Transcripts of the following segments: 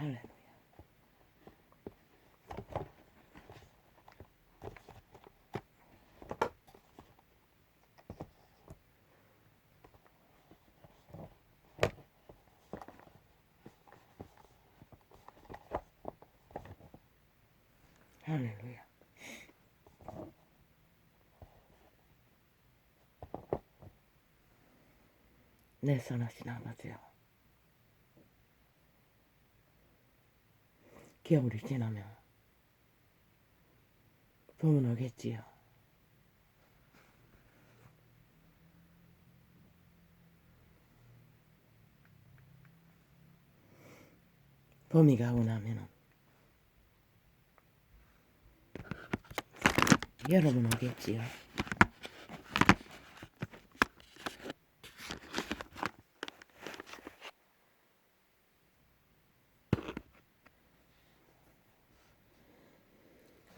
할렐루야. 할렐루야. 내 선하신 아버지여, 겨울이 지나면 봄은 오겠지요. 봄이 가고 나면은 여름은 오겠지요.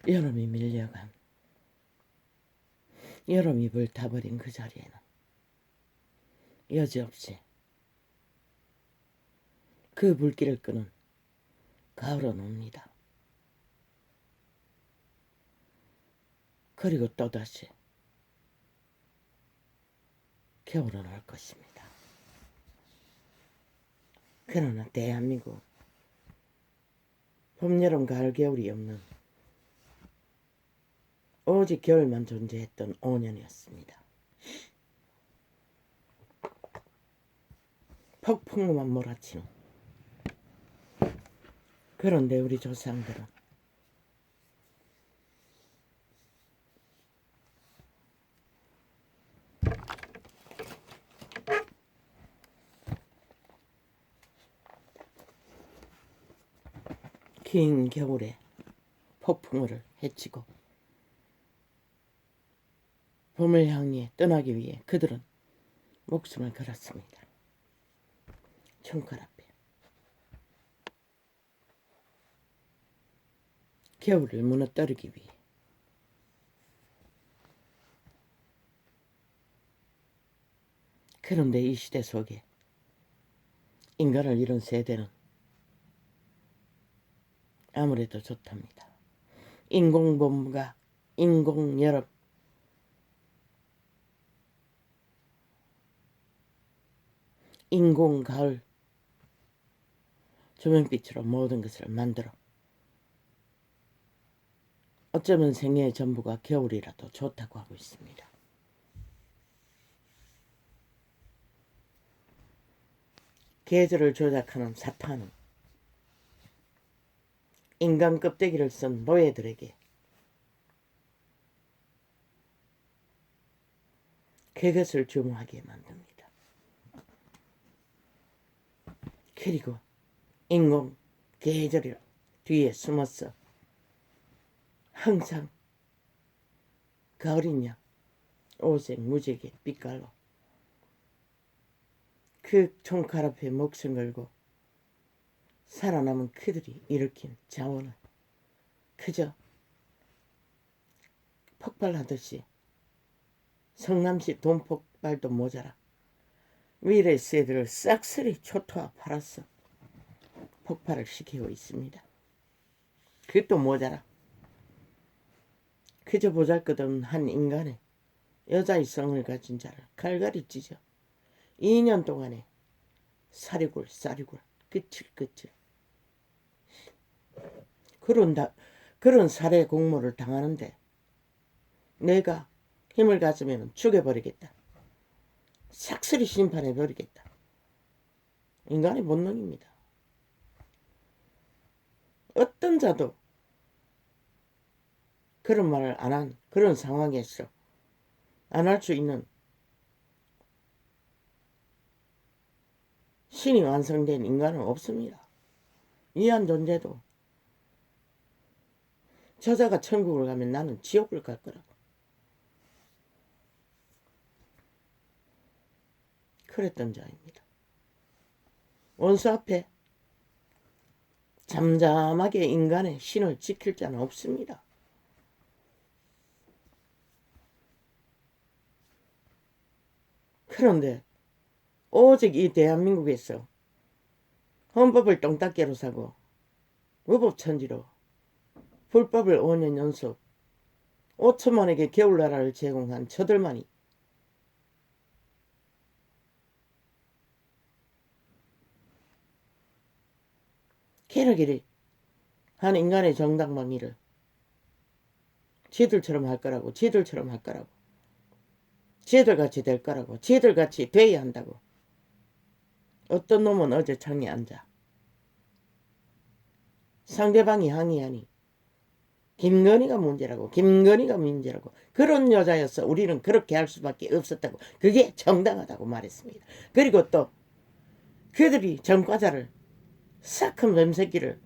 여름이 밀려간, 여름이 불타버린 그 자리에는 여지없이 그 불길을 끄는 가을은 옵니다. 그리고 또다시 겨울은 올 것입니다. 그러나 대한민국 봄, 여름, 가을, 겨울이 없는 오직 겨울만 존재했던 5년이었습니다. 폭풍우만 몰아치는. 그런데 우리 조상들은 긴 겨울에 폭풍우를 헤치고 봄을 향해 떠나기 위해 그들은 목숨을 걸었습니다. 총칼 앞에. 겨울을 무너뜨리기 위해. 그런데 이 시대 속에 인간을 잃은 세대는 아무래도 좋답니다. 인공봄과 인공여름, 인공가을, 조명빛으로 모든 것을 만들어 어쩌면 생애의 전부가 겨울이라도 좋다고 하고 있습니다. 계절을 조작하는 사탄은 인간 껍데기를 쓴 노예들에게 그것을 주무하게 만듭니다. 그리고 인공 계절이 뒤에 숨어서 항상 가을이냐 오색 무지개 빛깔로 그 총칼 앞에 목숨 걸고 살아남은 그들이 일으킨 자원을 그저 폭발하듯이 성남시 돈 폭발도 모자라 미래 세대를 싹쓸이 초토화 팔아서 폭발을 시키고 있습니다. 그것도 모자라 그저 보잘것없는 한 인간의 여자의 성을 가진 자를 갈갈이 찢어 2년 동안에 사리굴 끝을 그런 살해 공모를 당하는데 내가 힘을 가지면 죽여버리겠다. 삭슬이 심판해버리겠다. 인간의 본능입니다. 어떤 자도 그런 말을 안 한 그런 상황에서 안 할 수 있는 신이 완성된 인간은 없습니다. 이한 존재도 저자가 천국을 가면 나는 지옥을 갈 거라고. 그랬던 자입니다. 원수 앞에 잠잠하게 인간의 신을 지킬 자는 없습니다. 그런데 오직 이 대한민국에서 헌법을 똥딱개로 사고 위법천지로 불법을 5년 연속 5천만에게 겨울나라를 제공한 저들만이 캐러기를 한 인간의 정당방위를 지들처럼 할 거라고, 지들처럼 할 거라고, 지들같이 될 거라고, 지들같이 돼야 한다고. 어떤 놈은 어제 창에 앉아 상대방이 항의하니 김건희가 문제라고, 김건희가 문제라고. 그런 여자였어. 우리는 그렇게 할 수밖에 없었다고. 그게 정당하다고 말했습니다. 그리고 또 그들이 전과자를 싹 큰 뱀새끼를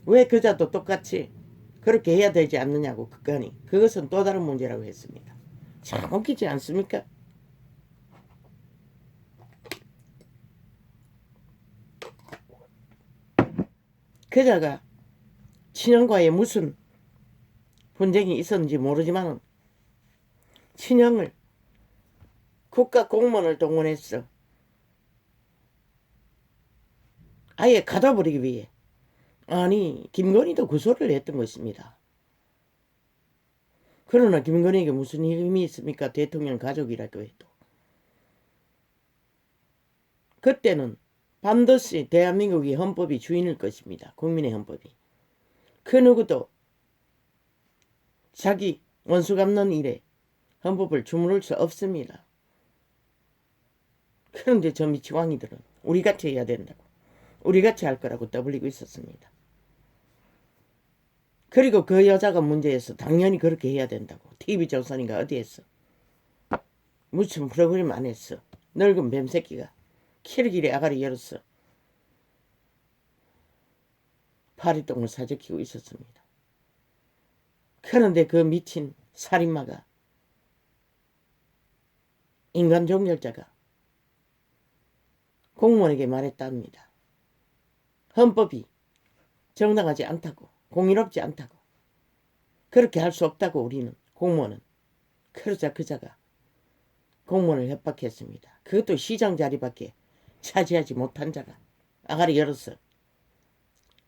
왜 그자도 똑같이 그렇게 해야 되지 않느냐고 극간이. 그것은 또 다른 문제라고 했습니다. 참 웃기지 않습니까? 그자가 친형과의 무슨 분쟁이 있었는지 모르지만 친형을 국가 공무원을 동원했어. 아예 가둬버리기 위해. 아니 김건희도 그 소리를 했던 것입니다. 그러나 김건희에게 무슨 힘이 있습니까? 대통령 가족이라고 해도. 그때는 반드시 대한민국의 헌법이 주인일 것입니다. 국민의 헌법이. 그 누구도 자기 원수 갚는 일에 헌법을 주무를 수 없습니다. 그런데 저 미치광이들은 우리같이 해야 된다고, 우리같이 할 거라고 떠벌리고 있었습니다. 그리고 그 여자가 문제였어. 당연히 그렇게 해야 된다고. TV조선인가 어디에서 무슨 프로그램 안 했어. 늙은 뱀새끼가 키르기리 아가리 열었어. 파리똥을 사적히고 있었습니다. 그런데 그 미친 살인마가, 인간 종결자가 공무원에게 말했답니다. 헌법이 정당하지 않다고, 공의롭지 않다고, 그렇게 할 수 없다고 우리는, 공무원은. 그러자 그자가 공무원을 협박했습니다. 그것도 시장 자리밖에 차지하지 못한 자가 아가리 열었어.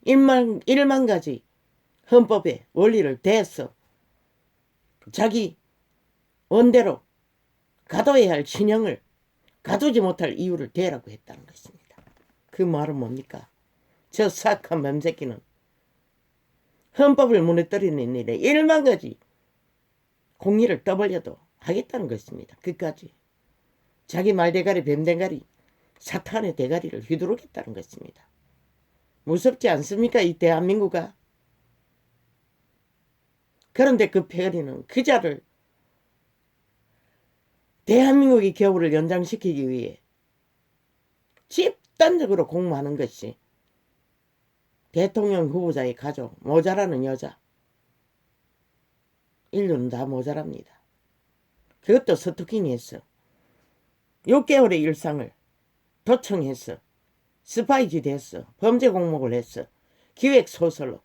1만 가지 헌법의 원리를 대서 자기 원대로 가둬야 할 친형을 가두지 못할 이유를 대라고 했다는 것입니다. 그 말은 뭡니까? 저 사악한 뱀새끼는 헌법을 무너뜨리는 일에 1만 가지 공리를 떠벌려도 하겠다는 것입니다. 끝까지. 자기 말대가리 뱀대가리 사탄의 대가리를 휘두르겠다는 것입니다. 무섭지 않습니까? 이 대한민국아. 그런데 그 패거리는 그자를 대한민국의 겨울을 연장시키기 위해 집단적으로 공모하는 것이 대통령 후보자의 가족, 모자라는 여자. 인류는 다 모자랍니다. 그것도 스토킹했어. 6개월의 일상을 도청했어. 스파이지 됐어. 범죄 공모를 했어. 기획소설로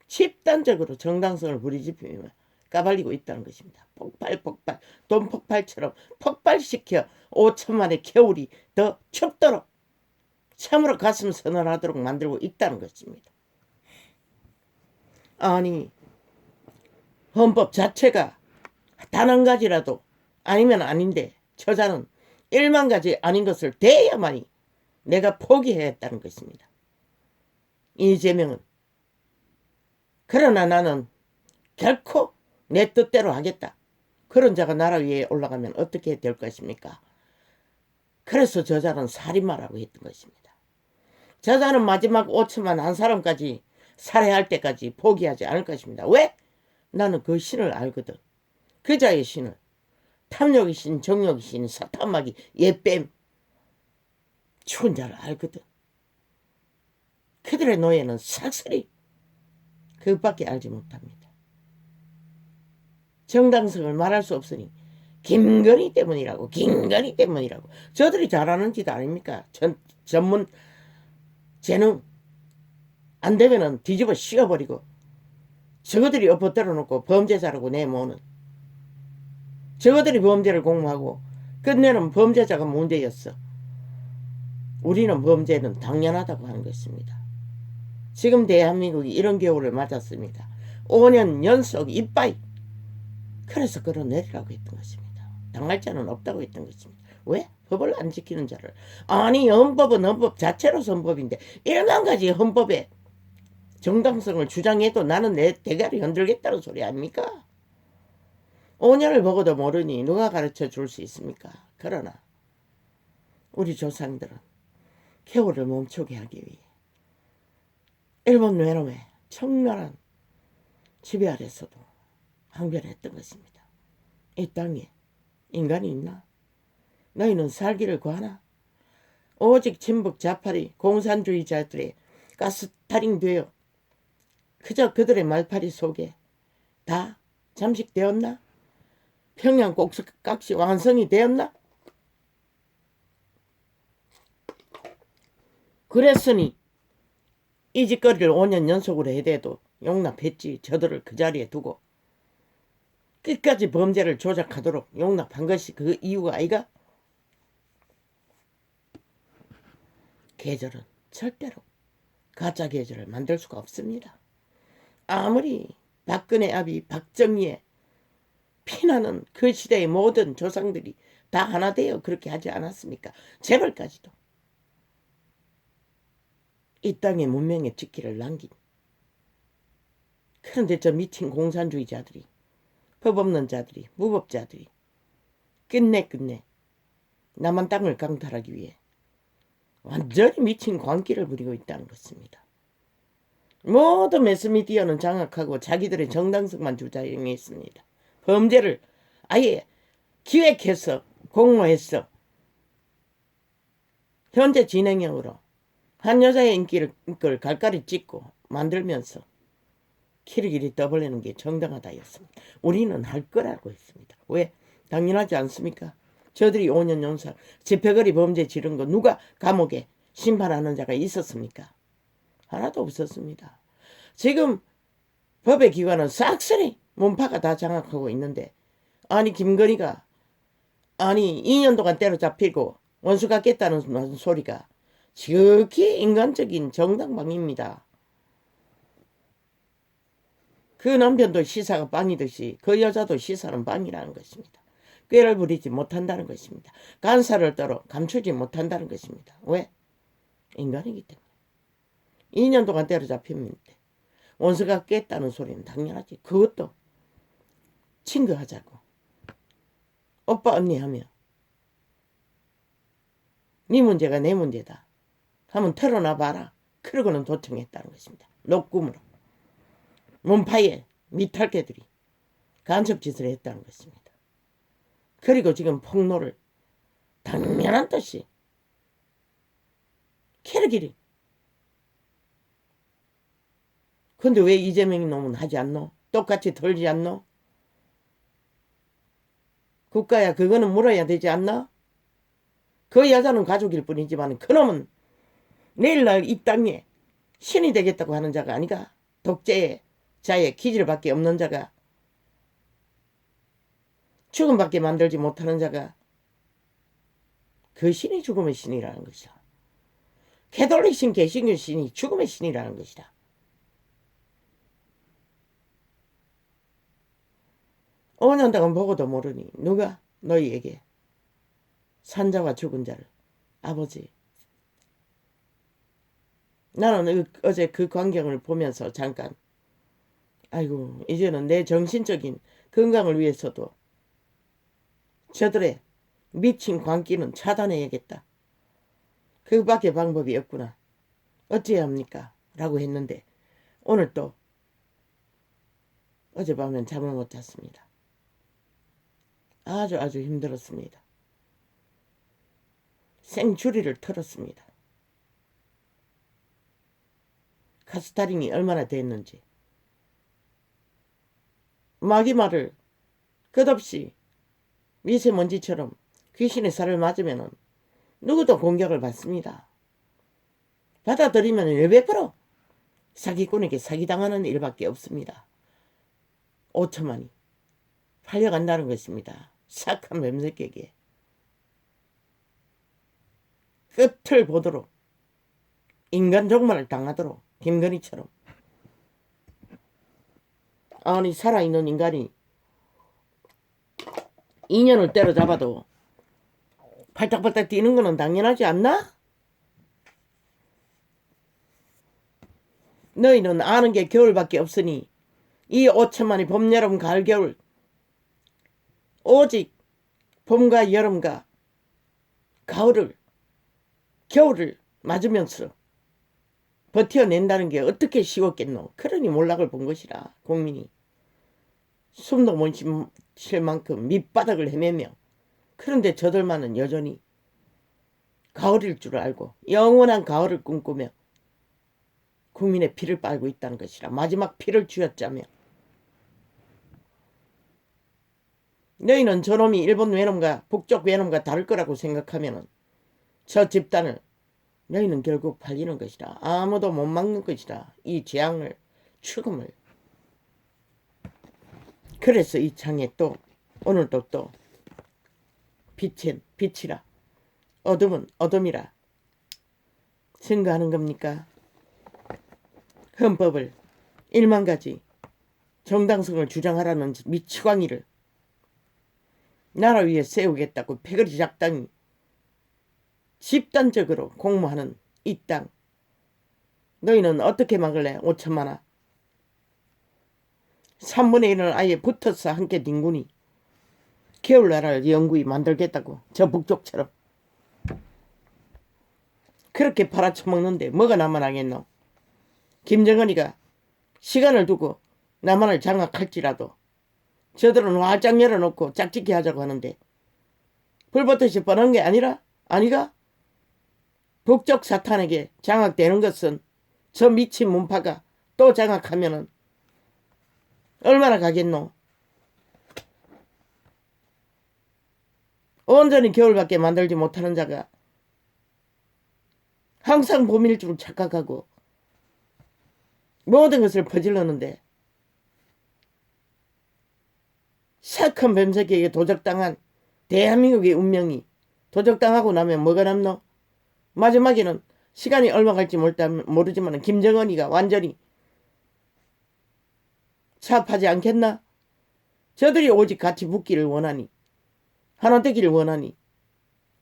집단적으로 정당성을 부리집히며 까발리고 있다는 것입니다. 폭발 돈 폭발처럼 폭발시켜 5천만의 겨울이 더 춥도록 참으로 가슴 서늘하도록 만들고 있다는 것입니다. 아니 헌법 자체가 단 한 가지라도 아니면 아닌데 저자는 1만 가지 아닌 것을 대야만이 내가 포기해야 했다는 것입니다. 이재명은 그러나 나는 결코 내 뜻대로 하겠다. 그런 자가 나라 위에 올라가면 어떻게 될 것입니까? 그래서 저자는 살인마라고 했던 것입니다. 저자는 마지막 5천만 한 사람까지 살해할 때까지 포기하지 않을 것입니다. 왜? 나는 그 신을 알거든. 그자의 신을. 탐욕의 신, 정욕의 신, 사탄마귀, 예뱀, 추운 자를 알거든. 그들의 노예는 싹쓸이 그것밖에 알지 못합니다. 정당성을 말할 수 없으니 김건희 때문이라고, 김건희 때문이라고. 저들이 잘하는 짓 아닙니까? 전문 재능 안 되면은 뒤집어 씌워버리고 저거들이 엎어뜨려 놓고 범죄자라고 내모는, 저거들이 범죄를 공모하고 끝내는 범죄자가 문제였어. 우리는 범죄는 당연하다고 하는 것입니다. 지금 대한민국이 이런 겨울을 맞았습니다. 5년 연속 이빠이. 그래서 끌어내리라고 했던 것입니다. 당할 자는 없다고 했던 것입니다. 왜? 법을 안 지키는 자를. 아니 헌법은 헌법 자체로 헌법인데 1만 가지 헌법에 정당성을 주장해도 나는 내 대가리 흔들겠다는 소리 아닙니까? 5년을 보고도 모르니 누가 가르쳐 줄 수 있습니까? 그러나 우리 조상들은 겨울을 멈추게 하기 위해 일본 외놈의 청멸한 지배 아래서도 항변했던 것입니다. 이 땅에 인간이 있나? 너희는 살기를 구하나? 오직 친북 좌파리 공산주의자들의 가스타링 되어 그저 그들의 말파리 속에 다 잠식되었나? 평양 꼭지각시 완성이 되었나? 그랬으니 이 짓거리를 5년 연속으로 해대도 용납했지. 저들을 그 자리에 두고 끝까지 범죄를 조작하도록 용납한 것이 그 이유가 아이가? 계절은 절대로 가짜 계절을 만들 수가 없습니다. 아무리 박근혜 아비 박정희의 피나는 그 시대의 모든 조상들이 다 하나 되어 그렇게 하지 않았습니까? 재벌까지도 이 땅의 문명의 지키를 남긴. 그런데 저 미친 공산주의자들이, 법 없는 자들이, 무법자들이 끝내 남한 땅을 강탈하기 위해 완전히 미친 광기를 부리고 있다는 것입니다. 모든 매스미디어는 장악하고 자기들의 정당성만 주장했습니다. 범죄를 아예 기획해서 공모해서 현재 진행형으로 한 여자의 인기를 갈갈이 찍고 만들면서 키리키리 떠벌리는 게 정당하다였습니다. 우리는 할 거라고 했습니다. 왜? 당연하지 않습니까? 저들이 5년 연속 집회거리 범죄 지른 거 누가 감옥에 심판하는 자가 있었습니까? 하나도 없었습니다. 지금 법의 기관은 싹쓸이 문파가 다 장악하고 있는데 아니 김건희가 아니 2년 동안 때려잡히고 원수 갖겠다는 소리가 지극히 인간적인 정당방위입니다. 그 남편도 시사가 빵이듯이 그 여자도 시사는 빵이라는 것입니다. 꾀를 부리지 못한다는 것입니다. 간사를 떨어 감추지 못한다는 것입니다. 왜? 인간이기 때문에. 2년 동안 때려잡혔는데 원수가 깼다는 소리는 당연하지. 그것도 친구하자고. 오빠 언니 하며 네 문제가 내 문제다 하면 털어놔 봐라. 그러고는 도청했다는 것입니다. 녹금으로. 문파의 미탈개들이 간첩짓을 했다는 것입니다. 그리고 지금 폭로를 당연한 듯이 캐르기리. 근데 왜 이재명이 놈은 하지 않노? 똑같이 털지 않노? 국가야 그거는 물어야 되지 않나? 그 여자는 가족일 뿐이지만 그놈은 내일날 이 땅에 신이 되겠다고 하는 자가 아니가? 독재의 자의 기질밖에 없는 자가, 죽음밖에 만들지 못하는 자가 그 신이 죽음의 신이라는 것이다. 캐톨릭 신, 개신교 신이 죽음의 신이라는 것이다. 오년동안 보고도 모르니 누가 너희에게 산자와 죽은 자를 아버지, 나는 어제 그 광경을 보면서 잠깐 아이고 이제는 내 정신적인 건강을 위해서도 저들의 미친 광기는 차단해야겠다. 그밖에 방법이 없구나. 어찌해야 합니까? 라고 했는데 오늘 또 어젯밤엔 잠을 못 잤습니다. 아주 힘들었습니다. 생추리를 털었습니다. 카스타링이 얼마나 됐는지. 마귀말을 끝없이 미세먼지처럼 귀신의 살을 맞으면 누구도 공격을 받습니다. 받아들이면 왜 베풀어? 사기꾼에게 사기당하는 일밖에 없습니다. 5천만이 팔려간다는 것입니다. 착한 뱀새끼에게. 끝을 보도록 인간 종말을 당하도록 김건희처럼. 아니 살아있는 인간이 인연을 때려잡아도 팔딱팔딱 뛰는 거는 당연하지 않나? 너희는 아는 게 겨울밖에 없으니 이 5천만이 봄, 여름, 가을, 겨울 오직 봄과 여름과 가을을 겨울을 맞으면서 버텨낸다는 게 어떻게 쉬웠겠노. 그러니 몰락을 본 것이라. 국민이 숨도 못 쉴 만큼 밑바닥을 헤매며. 그런데 저들만은 여전히 가을일 줄 알고 영원한 가을을 꿈꾸며 국민의 피를 빨고 있다는 것이라. 마지막 피를 쥐어짜며. 너희는 저놈이 일본 외놈과 북쪽 외놈과 다를 거라고 생각하면은 저 집단을 너희는 결국 팔리는 것이라. 아무도 못 막는 것이라. 이 재앙을, 죽음을. 그래서 이 창에 또 오늘도 또 빛은 빛이라, 어둠은 어둠이라 증거하는 겁니까? 헌법을 1만 가지 정당성을 주장하라는 미치광이를 나라 위에 세우겠다고 패거리 작당이 집단적으로 공모하는 이 땅, 너희는 어떻게 막을래? 5천만아. 3분의 1은 아예 붙어서 함께 뒹구니 겨울나라를 영구히 만들겠다고. 저 북쪽처럼 그렇게 팔아쳐먹는데 뭐가 남아나겠노. 김정은이가 시간을 두고 남한을 장악할지라도 저들은 화짝 열어놓고 짝짓기 하자고 하는데 불붙듯이 뻔한 게 아니가? 북쪽 사탄에게 장악되는 것은 저 미친 문파가 또 장악하면은 얼마나 가겠노. 온전히 겨울밖에 만들지 못하는 자가 항상 봄일 줄 착각하고 모든 것을 퍼질렀는데 사악한 뱀새끼에게 도적당한 대한민국의 운명이 도적당하고 나면 뭐가 남노? 마지막에는 시간이 얼마 갈지 모르지만 김정은이가 완전히 차압하지 않겠나? 저들이 오직 같이 붙기를 원하니, 하나 되기를 원하니,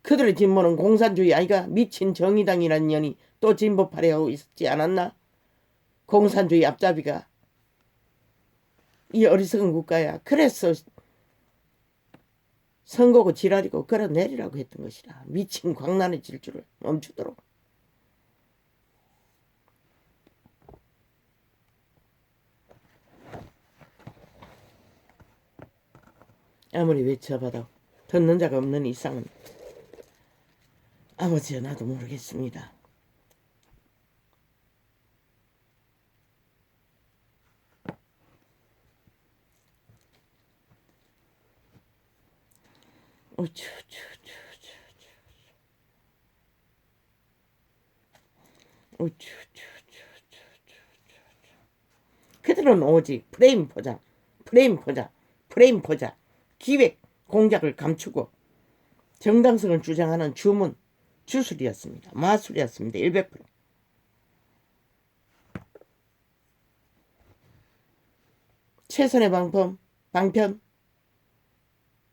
그들의 진보는 공산주의 아이가. 미친 정의당이라는 년이 또 진보파리 하고 있었지 않았나? 공산주의 앞잡이가 이 어리석은 국가야. 그래서 선거고 지랄이고 끌어내리라고 했던 것이라. 미친 광란의 질주를 멈추도록. 아무리 외쳐봐도 듣는 자가 없는 이상은 아버지여 나도 모르겠습니다. 그들은 오직 프레임 포장, 기획, 공작을 감추고 정당성을 주장하는 주술이었습니다. 마술이었습니다. 100%. 최선의 방편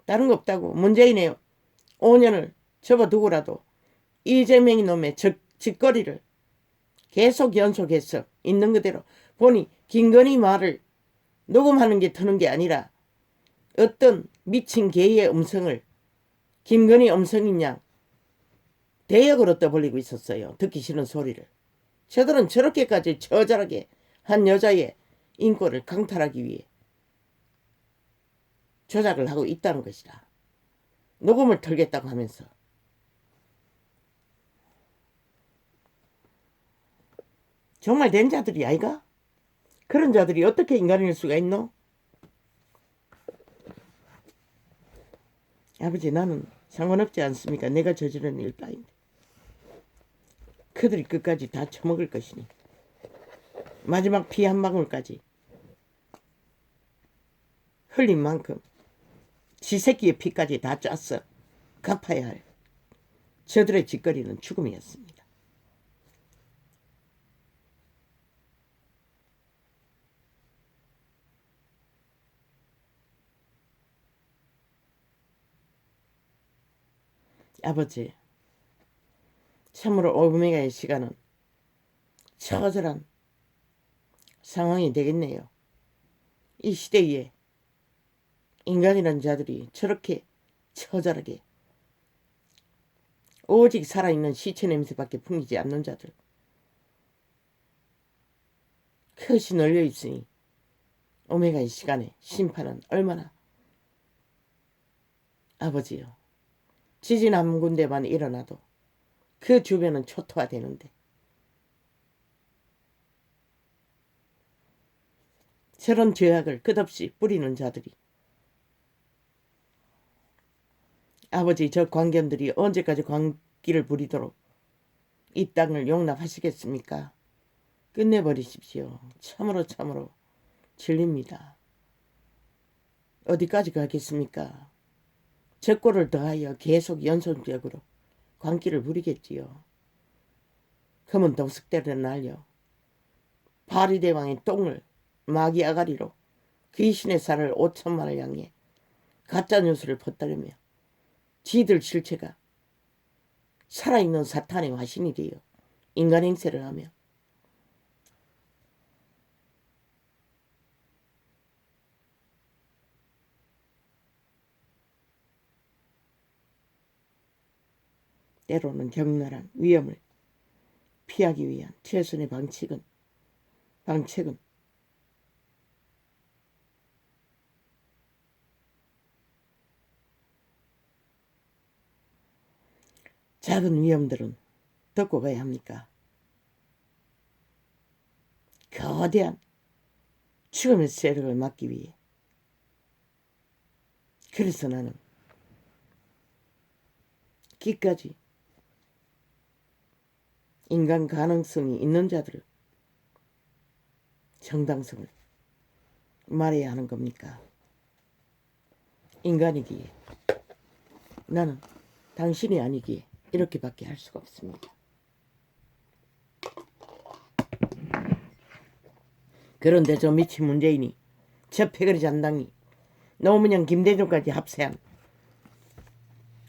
다른 거 없다고. 문재인의 5년을 접어두고라도 이재명이 놈의 짓거리를 계속 연속해서 있는 그대로 보니 김건희 말을 녹음하는 게 트는 게 아니라 어떤 미친 개의 음성을 김건희 음성인 양 대역으로 떠벌리고 있었어요. 듣기 싫은 소리를. 저들은 저렇게까지 처절하게 한 여자의 인권을 강탈하기 위해 조작을 하고 있다는 것이다. 녹음을 털겠다고 하면서. 정말 된 자들이 아이가? 그런 자들이 어떻게 인간일 수가 있노? 아버지 나는 상관없지 않습니까? 내가 저지른 일 따윈데. 그들이 끝까지 다 처먹을 것이니 마지막 피 한 방울까지 흘린 만큼 지 새끼의 피까지 다 짰어. 갚아야 할 저들의 짓거리는 죽음이었습니다. 아버지, 참으로 오메가의 시간은 처절한 상황이 되겠네요. 이 시대에 인간이라는 자들이 저렇게 처절하게 오직 살아있는 시체 냄새밖에 풍기지 않는 자들, 그것이 널려있으니 오메가의 시간에 심판은 얼마나, 아버지요, 지진 한 군데만 일어나도 그 주변은 초토화되는데 저런 죄악을 끝없이 뿌리는 자들이, 아버지, 저 광견들이 언제까지 광기를 부리도록 이 땅을 용납하시겠습니까? 끝내버리십시오. 참으로 질립니다. 어디까지 가겠습니까? 적고를 더하여 계속 연속적으로 광기를 부리겠지요. 검은 동석대를 날려 바리대왕의 똥을 마귀 아가리로 귀신의 살을 5천만을 향해 가짜뉴스를 퍼뜨리며 지들 실체가 살아있는 사탄의 화신이 되어 인간 행세를 하며 때로는 격렬한 위험을 피하기 위한 최선의 방책은 작은 위험들은 덮고 가야 합니까? 거대한 죽음의 세력을 막기 위해. 그래서 나는 기까지 인간 가능성이 있는 자들을 정당성을 말해야 하는 겁니까? 인간이기에, 나는 당신이 아니기에 이렇게밖에 할 수가 없습니다. 그런데 저 미친 문재인이, 저 패거리 잔당이, 노무현 김대중까지 합세한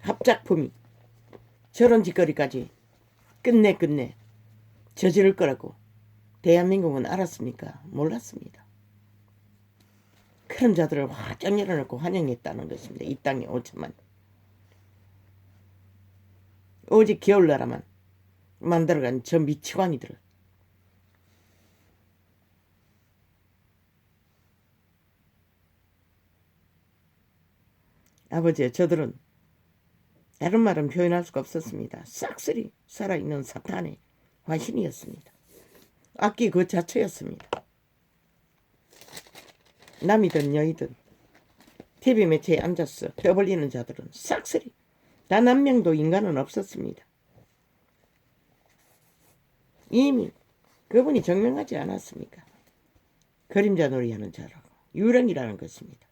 합작품이 저런 짓거리까지 끝내 저지를 거라고 대한민국은 알았습니까? 몰랐습니다. 그런 자들을 화쫙 열어놓고 환영했다는 것입니다. 이 땅에 5천만. 오직 겨울나라만 만들어간 저 미치광이들을. 아버지, 저들은 다른 말은 표현할 수가 없었습니다. 싹쓸이 살아있는 사탄의 화신이었습니다. 악기 그 자체였습니다. 남이든 여이든 TV 매체에 앉아서 펴 벌리는 자들은 싹쓸이 단 한 명도 인간은 없었습니다. 이미 그분이 증명하지 않았습니까? 그림자 놀이하는 자라고, 유령이라는 것입니다.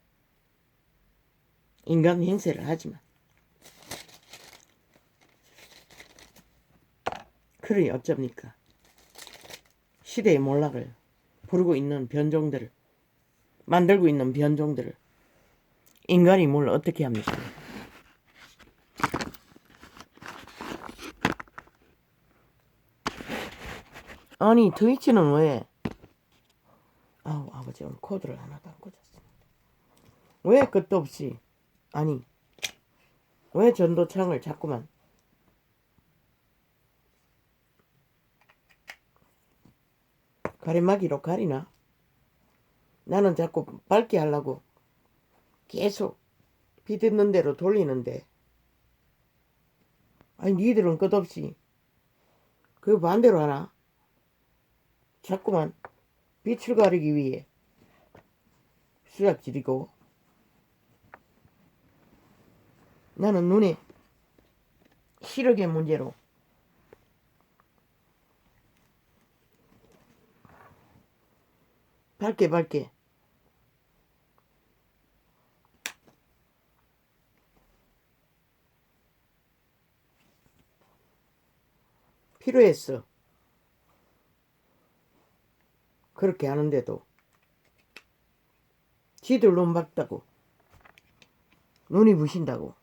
인간 행세를 하지만, 그러니 어쩝니까? 시대의 몰락을 부르고 있는 변종들을, 만들고 있는 변종들을 인간이 뭘 어떻게 합니까? 아니, 트위치는 왜, 아버지 오늘 코드를 하나도 안 꽂았습니다. 왜 끝도 없이, 아니, 왜 전도창을 자꾸만 가리마기로 가리나? 나는 자꾸 밝게 하려고 계속 비듣는 대로 돌리는데, 아니 니들은 끝없이 그 반대로 하나? 자꾸만 빛을 가리기 위해 수작질이고, 나는 눈에 시력의 문제로 밝게 필요했어. 그렇게 하는데도 지들 눈 밝다고 눈이 부신다고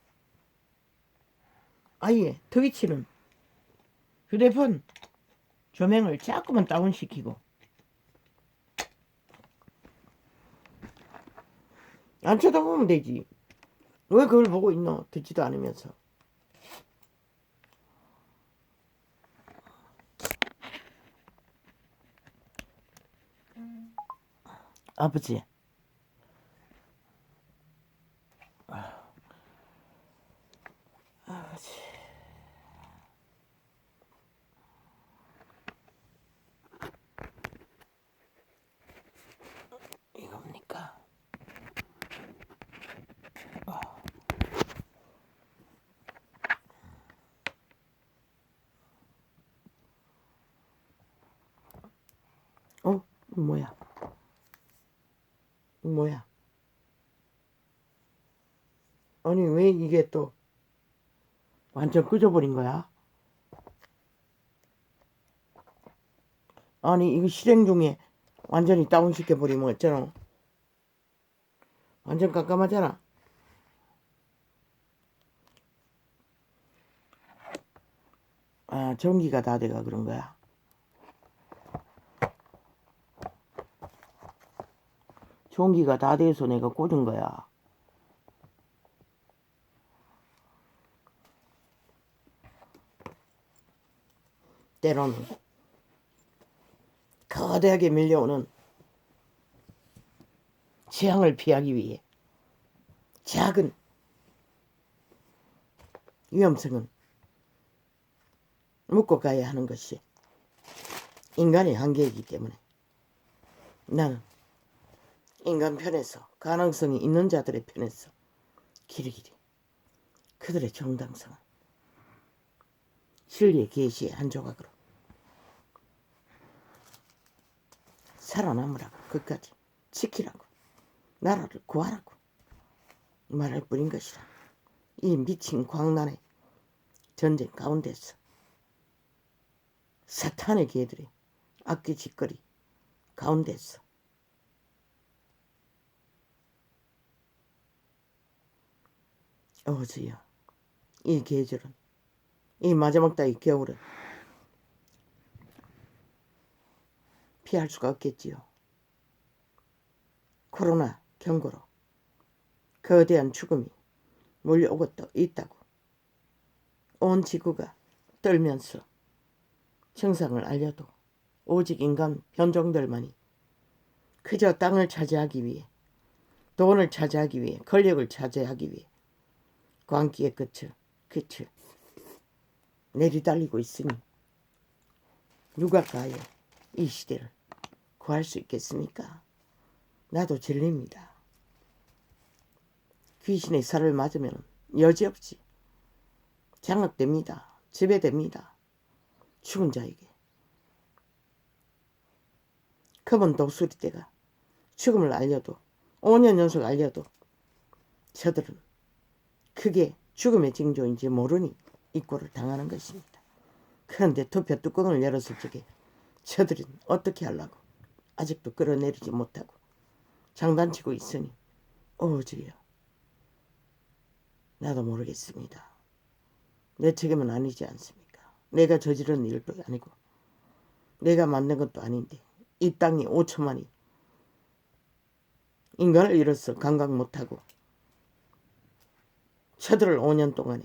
아예 트위치는 휴대폰 조명을 자꾸만 다운시키고 안 쳐다보면 되지. 왜 그걸 보고 있노? 듣지도 않으면서. 아버지 아버지 이겁니까? 뭐야? 뭐야? 아니 왜 이게 또 완전 끄져버린 거야? 아니 이거 실행 중에 완전히 다운시켜버리면 어쩌노? 완전 깜깜하잖아. 아 전기가 다 돼가 그런 거야. 전기가 다 돼서 내가 꽂은 거야. 때로는 거대하게 밀려오는 재앙을 피하기 위해 작은 위험성은 묻고 가야 하는 것이 인간의 한계이기 때문에 나는 인간 편에서 가능성이 있는 자들의 편에서 길이길이 그들의 정당성을 진리의 계시의 한 조각으로 살아남으라고 끝까지 지키라고 나라를 구하라고 말할 뿐인 것이라. 이 미친 광란의 전쟁 가운데서 사탄의 개들이 악기짓거리 가운데서 어주여 이 계절은 이 마지막 달의 겨울은 피할 수가 없겠지요. 코로나 경고로 거대한 죽음이 몰려오고 또 있다고 온 지구가 떨면서 증상을 알려도 오직 인간 변종들만이 그저 땅을 차지하기 위해 돈을 차지하기 위해 권력을 차지하기 위해 광기의 끝을 내리달리고 있으니 누가 과연 이 시대를 구할 수 있겠습니까? 나도 질립니다. 귀신의 살을 맞으면 여지없이 장악됩니다. 지배됩니다. 죽은 자에게. 검은 독수리떼가 죽음을 알려도 5년 연속 알려도 저들은 그게 죽음의 징조인지 모르니 이꼴을 당하는 것입니다. 그런데 투표 뚜껑을 열었을 적에 저들은 어떻게 하려고 아직도 끌어내리지 못하고 장단치고 있으니 주여 나도 모르겠습니다. 내 책임은 아니지 않습니까? 내가 저지른 일도 아니고 내가 만든 것도 아닌데 이 땅이 5천만이 인간을 잃어서 감각 못하고 저들을 5년 동안에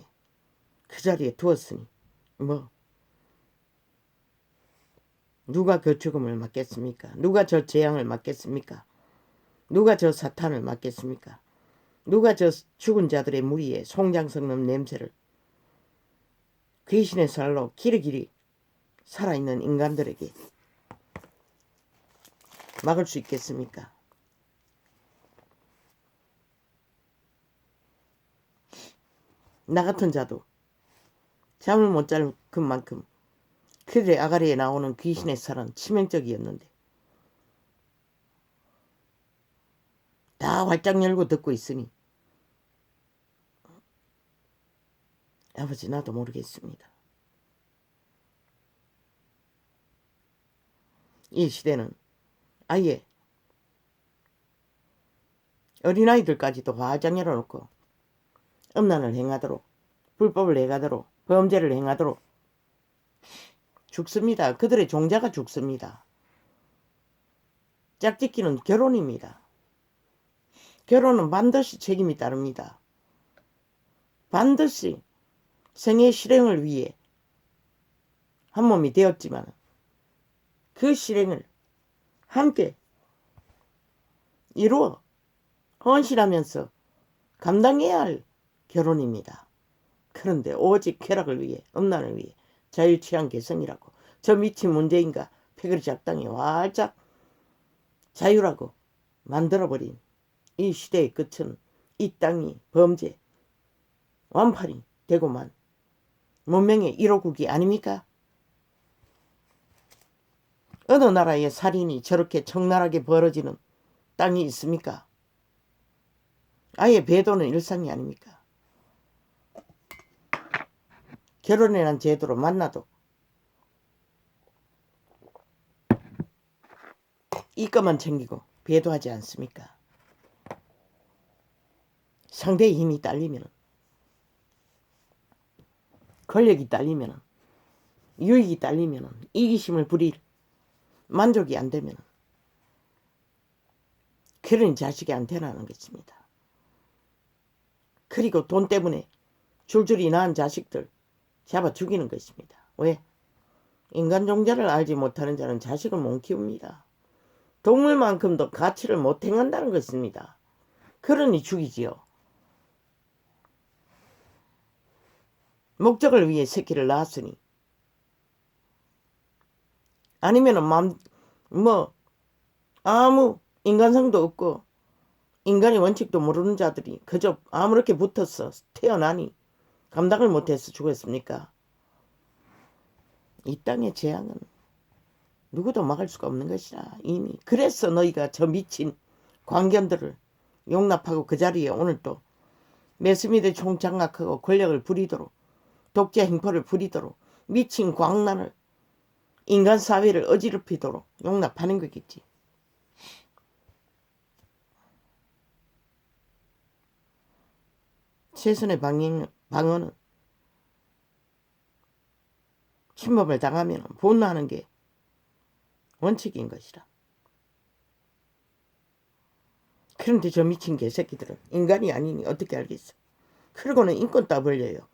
그 자리에 두었으니 누가 그 죽음을 막겠습니까? 누가 저 재앙을 막겠습니까? 누가 저 사탄을 막겠습니까? 누가 저 죽은 자들의 무리에 송장 섞는 냄새를 귀신의 살로 길이길이 살아있는 인간들에게 막을 수 있겠습니까? 나 같은 자도 잠을 못 잘 그만큼 그들의 아가리에 나오는 귀신의 살은 치명적이었는데 다 활짝 열고 듣고 있으니 아버지 나도 모르겠습니다. 이 시대는 아예 어린아이들까지도 화장 열어놓고 음란을 행하도록, 불법을 행하도록, 범죄를 행하도록 죽습니다. 그들의 종자가 죽습니다. 짝짓기는 결혼입니다. 결혼은 반드시 책임이 따릅니다. 반드시 생애 실행을 위해 한 몸이 되었지만 그 실행을 함께 이루어 헌신하면서 감당해야 할 결혼입니다. 그런데 오직 쾌락을 위해, 음란을 위해, 자유취향 개성이라고, 저 미친 문재인과 패거리 작당이 활짝 자유라고 만들어버린 이 시대의 끝은 이 땅이 범죄 완판이 되고만 문명의 1호국이 아닙니까? 어느 나라의 살인이 저렇게 적나라하게 벌어지는 땅이 있습니까? 아예 배도는 일상이 아닙니까? 결혼이란 제도로 만나도 이것만 챙기고 배도하지 않습니까? 상대의 힘이 딸리면, 권력이 딸리면, 유익이 딸리면, 이기심을 부릴 만족이 안 되면 그런 자식이 안 태어나는 것입니다. 그리고 돈 때문에 줄줄이 낳은 자식들 잡아 죽이는 것입니다. 왜? 인간 종자를 알지 못하는 자는 자식을 못 키웁니다. 동물만큼도 가치를 못 행한다는 것입니다. 그러니 죽이지요. 목적을 위해 새끼를 낳았으니, 아니면은 아무 인간성도 없고 인간의 원칙도 모르는 자들이 그저 아무렇게 붙어서 태어나니 감당을 못해서 죽었습니까? 이 땅의 재앙은 누구도 막을 수가 없는 것이라. 이미 그래서 너희가 저 미친 광견들을 용납하고 그 자리에 오늘 또 메스미드 총장악하고 권력을 부리도록, 독재 행포를 부리도록, 미친 광란을, 인간 사회를 어지럽히도록 용납하는 거겠지. 최선의 방어는 침범을 당하면 분노하는 게 원칙인 것이라. 그런데 저 미친 개새끼들은 인간이 아니니 어떻게 알겠어. 그러고는 인권 따벌려요.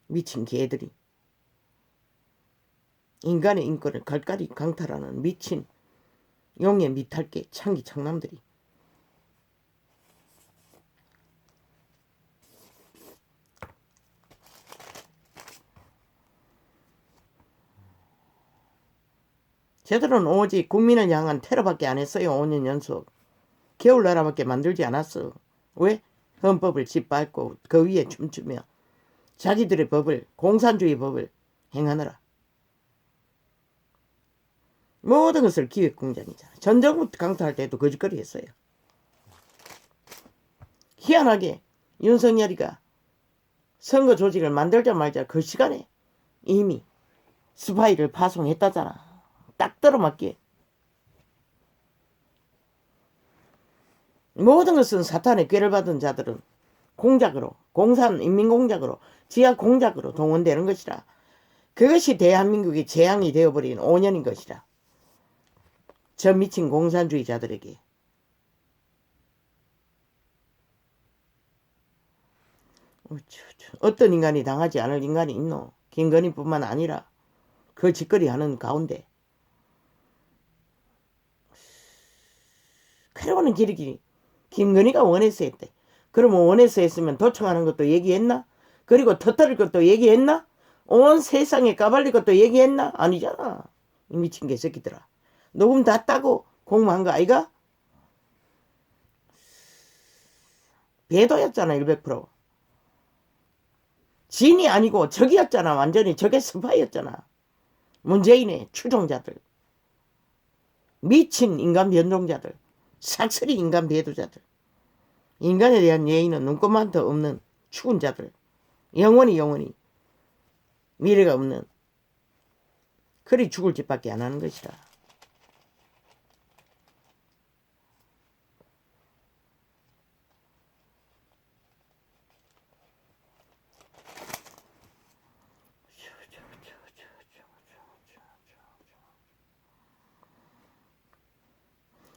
미친 개들이. 인간의 인권을 갈갈이 강탈하는 미친 용의 미탈계 창기 창남들이. 쟤들은 오직 국민을 향한 테러밖에 안 했어요. 5년 연속. 겨울나라밖에 만들지 않았어. 왜? 헌법을 짓밟고 그 위에 춤추며 자기들의 법을, 공산주의 법을 행하느라. 모든 것을 기획공장이잖아. 전정부터 강탈할 때도 거짓거리 했어요. 희한하게 윤석열이가 선거 조직을 만들자마자 그 시간에 이미 스파이를 파송했다잖아. 딱 들어맞게. 모든 것은 사탄의 꾀를 받은 자들은 공작으로, 인민공작으로, 지하공작으로 동원되는 것이라. 그것이 대한민국의 재앙이 되어버린 5년인 것이라. 저 미친 공산주의자들에게. 어떤 인간이 당하지 않을 인간이 있노? 김건희뿐만 아니라 그 짓거리 하는 가운데. 그러고는 길이길이 김건희가 원해서 했대. 그러면 원해서 했으면 도청하는 것도 얘기했나? 그리고 터뜨릴 것도 얘기했나? 온 세상에 까발릴 것도 얘기했나? 아니잖아. 이 미친 개새끼들아. 녹음 다 따고 공모한 거 아이가? 배도였잖아. 100%. 진이 아니고 적이었잖아. 완전히 적의 스파이였잖아. 문재인의 추종자들. 미친 인간 변종자들. 삭슬이 인간 배도자들. 인간에 대한 예의는 눈꼽만도 없는 추운 자들. 영원히 미래가 없는. 그리 죽을 짓밖에 안 하는 것이라.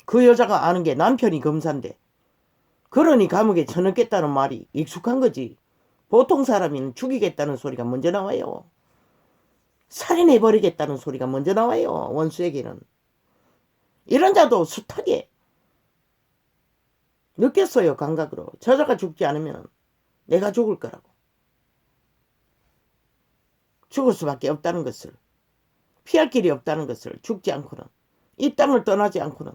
그 여자가 아는 게 남편이 검사인데 그러니 감옥에 쳐넣겠다는 말이 익숙한 거지. 보통 사람은 죽이겠다는 소리가 먼저 나와요. 살인해버리겠다는 소리가 먼저 나와요. 원수에게는. 이런 자도 숱하게 느꼈어요. 감각으로. 저자가 죽지 않으면 내가 죽을 거라고. 죽을 수밖에 없다는 것을, 피할 길이 없다는 것을, 죽지 않고는, 이 땅을 떠나지 않고는.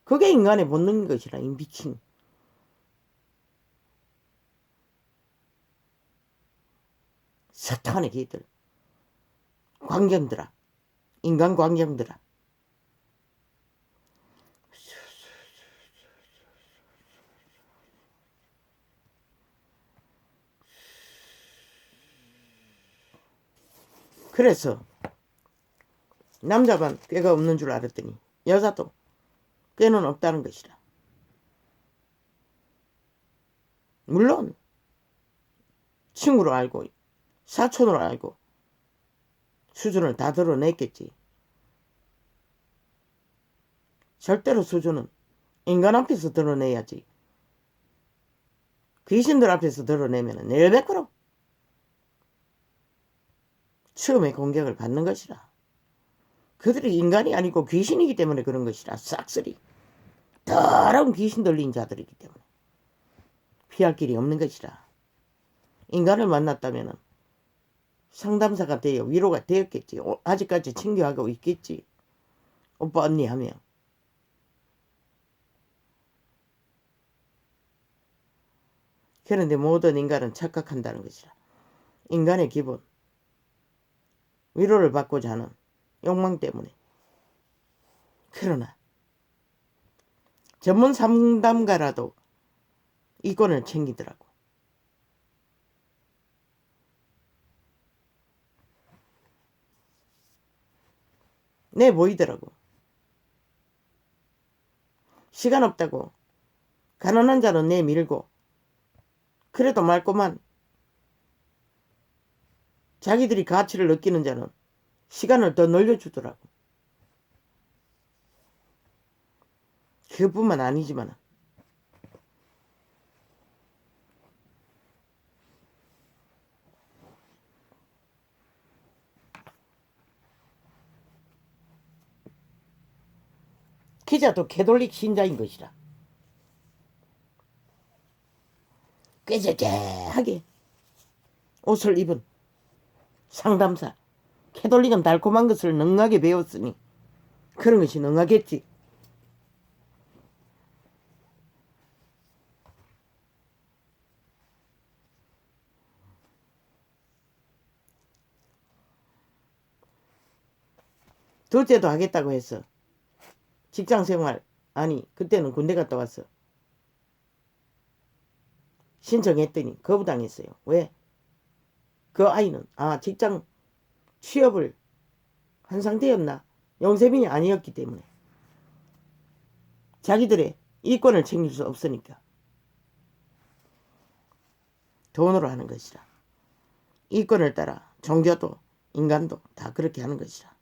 그게 인간의 본능인 것이라. 이 미친 사탄의 개들, 광경들아, 인간 광경들아. 그래서 남자만 꾀가 없는 줄 알았더니 여자도 꾀는 없다는 것이라. 물론 친구로 알고 사촌으로 알고 수준을 다 드러냈겠지. 절대로 수준은 인간 앞에서 드러내야지. 귀신들 앞에서 드러내면 내일백으로 처음에 공격을 받는 것이라. 그들이 인간이 아니고 귀신이기 때문에 그런 것이라. 싹쓸이 더러운 귀신 들린 자들이기 때문에 피할 길이 없는 것이라. 인간을 만났다면 상담사가 되어 위로가 되었겠지. 아직까지 친교하고 있겠지. 오빠 언니 하며. 그런데 모든 인간은 착각한다는 것이라. 인간의 기본, 위로를 받고자 하는 욕망 때문에. 그러나 전문 상담가라도 이권을 챙기더라고. 내 보이더라고. 시간 없다고 가난한 자는 내밀고 그래도 맑고만 자기들이 가치를 느끼는 자는 시간을 더 늘려주더라고. 그뿐만 아니지만 기자도 캐톨릭 신자인 것이라. 꾀재재하게 옷을 입은 상담사. 캐톨릭은 달콤한 것을 능하게 배웠으니 그런 것이 능하겠지. 둘째도 하겠다고 했어. 직장생활, 아니 그때는 군대 갔다 왔어. 신청했더니 거부당했어요. 왜? 그 아이는 직장 취업을 한 상태였나? 영세민이 아니었기 때문에. 자기들의 이권을 챙길 수 없으니까. 돈으로 하는 것이라. 이권을 따라 종교도 인간도 다 그렇게 하는 것이라.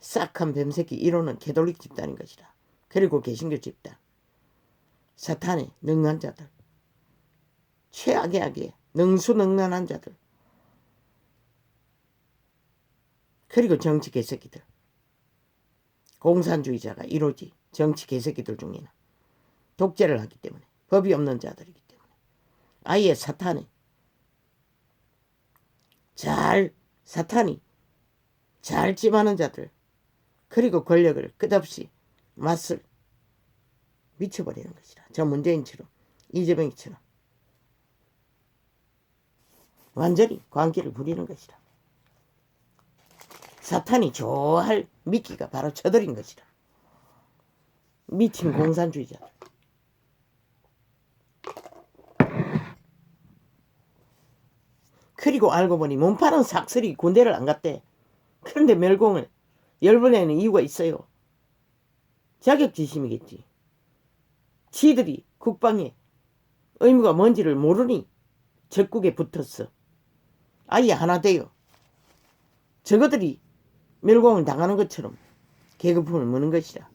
싹한 뱀새끼 1호는 캐톨릭 집단인 것이라. 그리고 개신교 집단. 사탄의 능한 자들. 최악의 악의 능수능란한 자들. 그리고 정치 개새끼들. 공산주의자가 이루어지 정치 개새끼들 중에는 독재를 하기 때문에 법이 없는 자들이기 때문에 아예 사탄이 잘 찜하는 자들. 그리고 권력을 끝없이 맛을 미쳐버리는 것이라. 저 문재인처럼 이재명이처럼 완전히 광기를 부리는 것이라. 사탄이 좋아할 미끼가 바로 쳐들인 것이라. 미친 공산주의자들. 그리고 알고 보니 몸파는 삭슬이 군대를 안 갔대. 그런데 멸공을 10번에는 이유가 있어요. 자격지심이겠지. 지들이 국방의 의무가 뭔지를 모르니 적국에 붙었어. 아예 하나 돼요. 저거들이 멸공을 당하는 것처럼 계급품을 무는 것이라.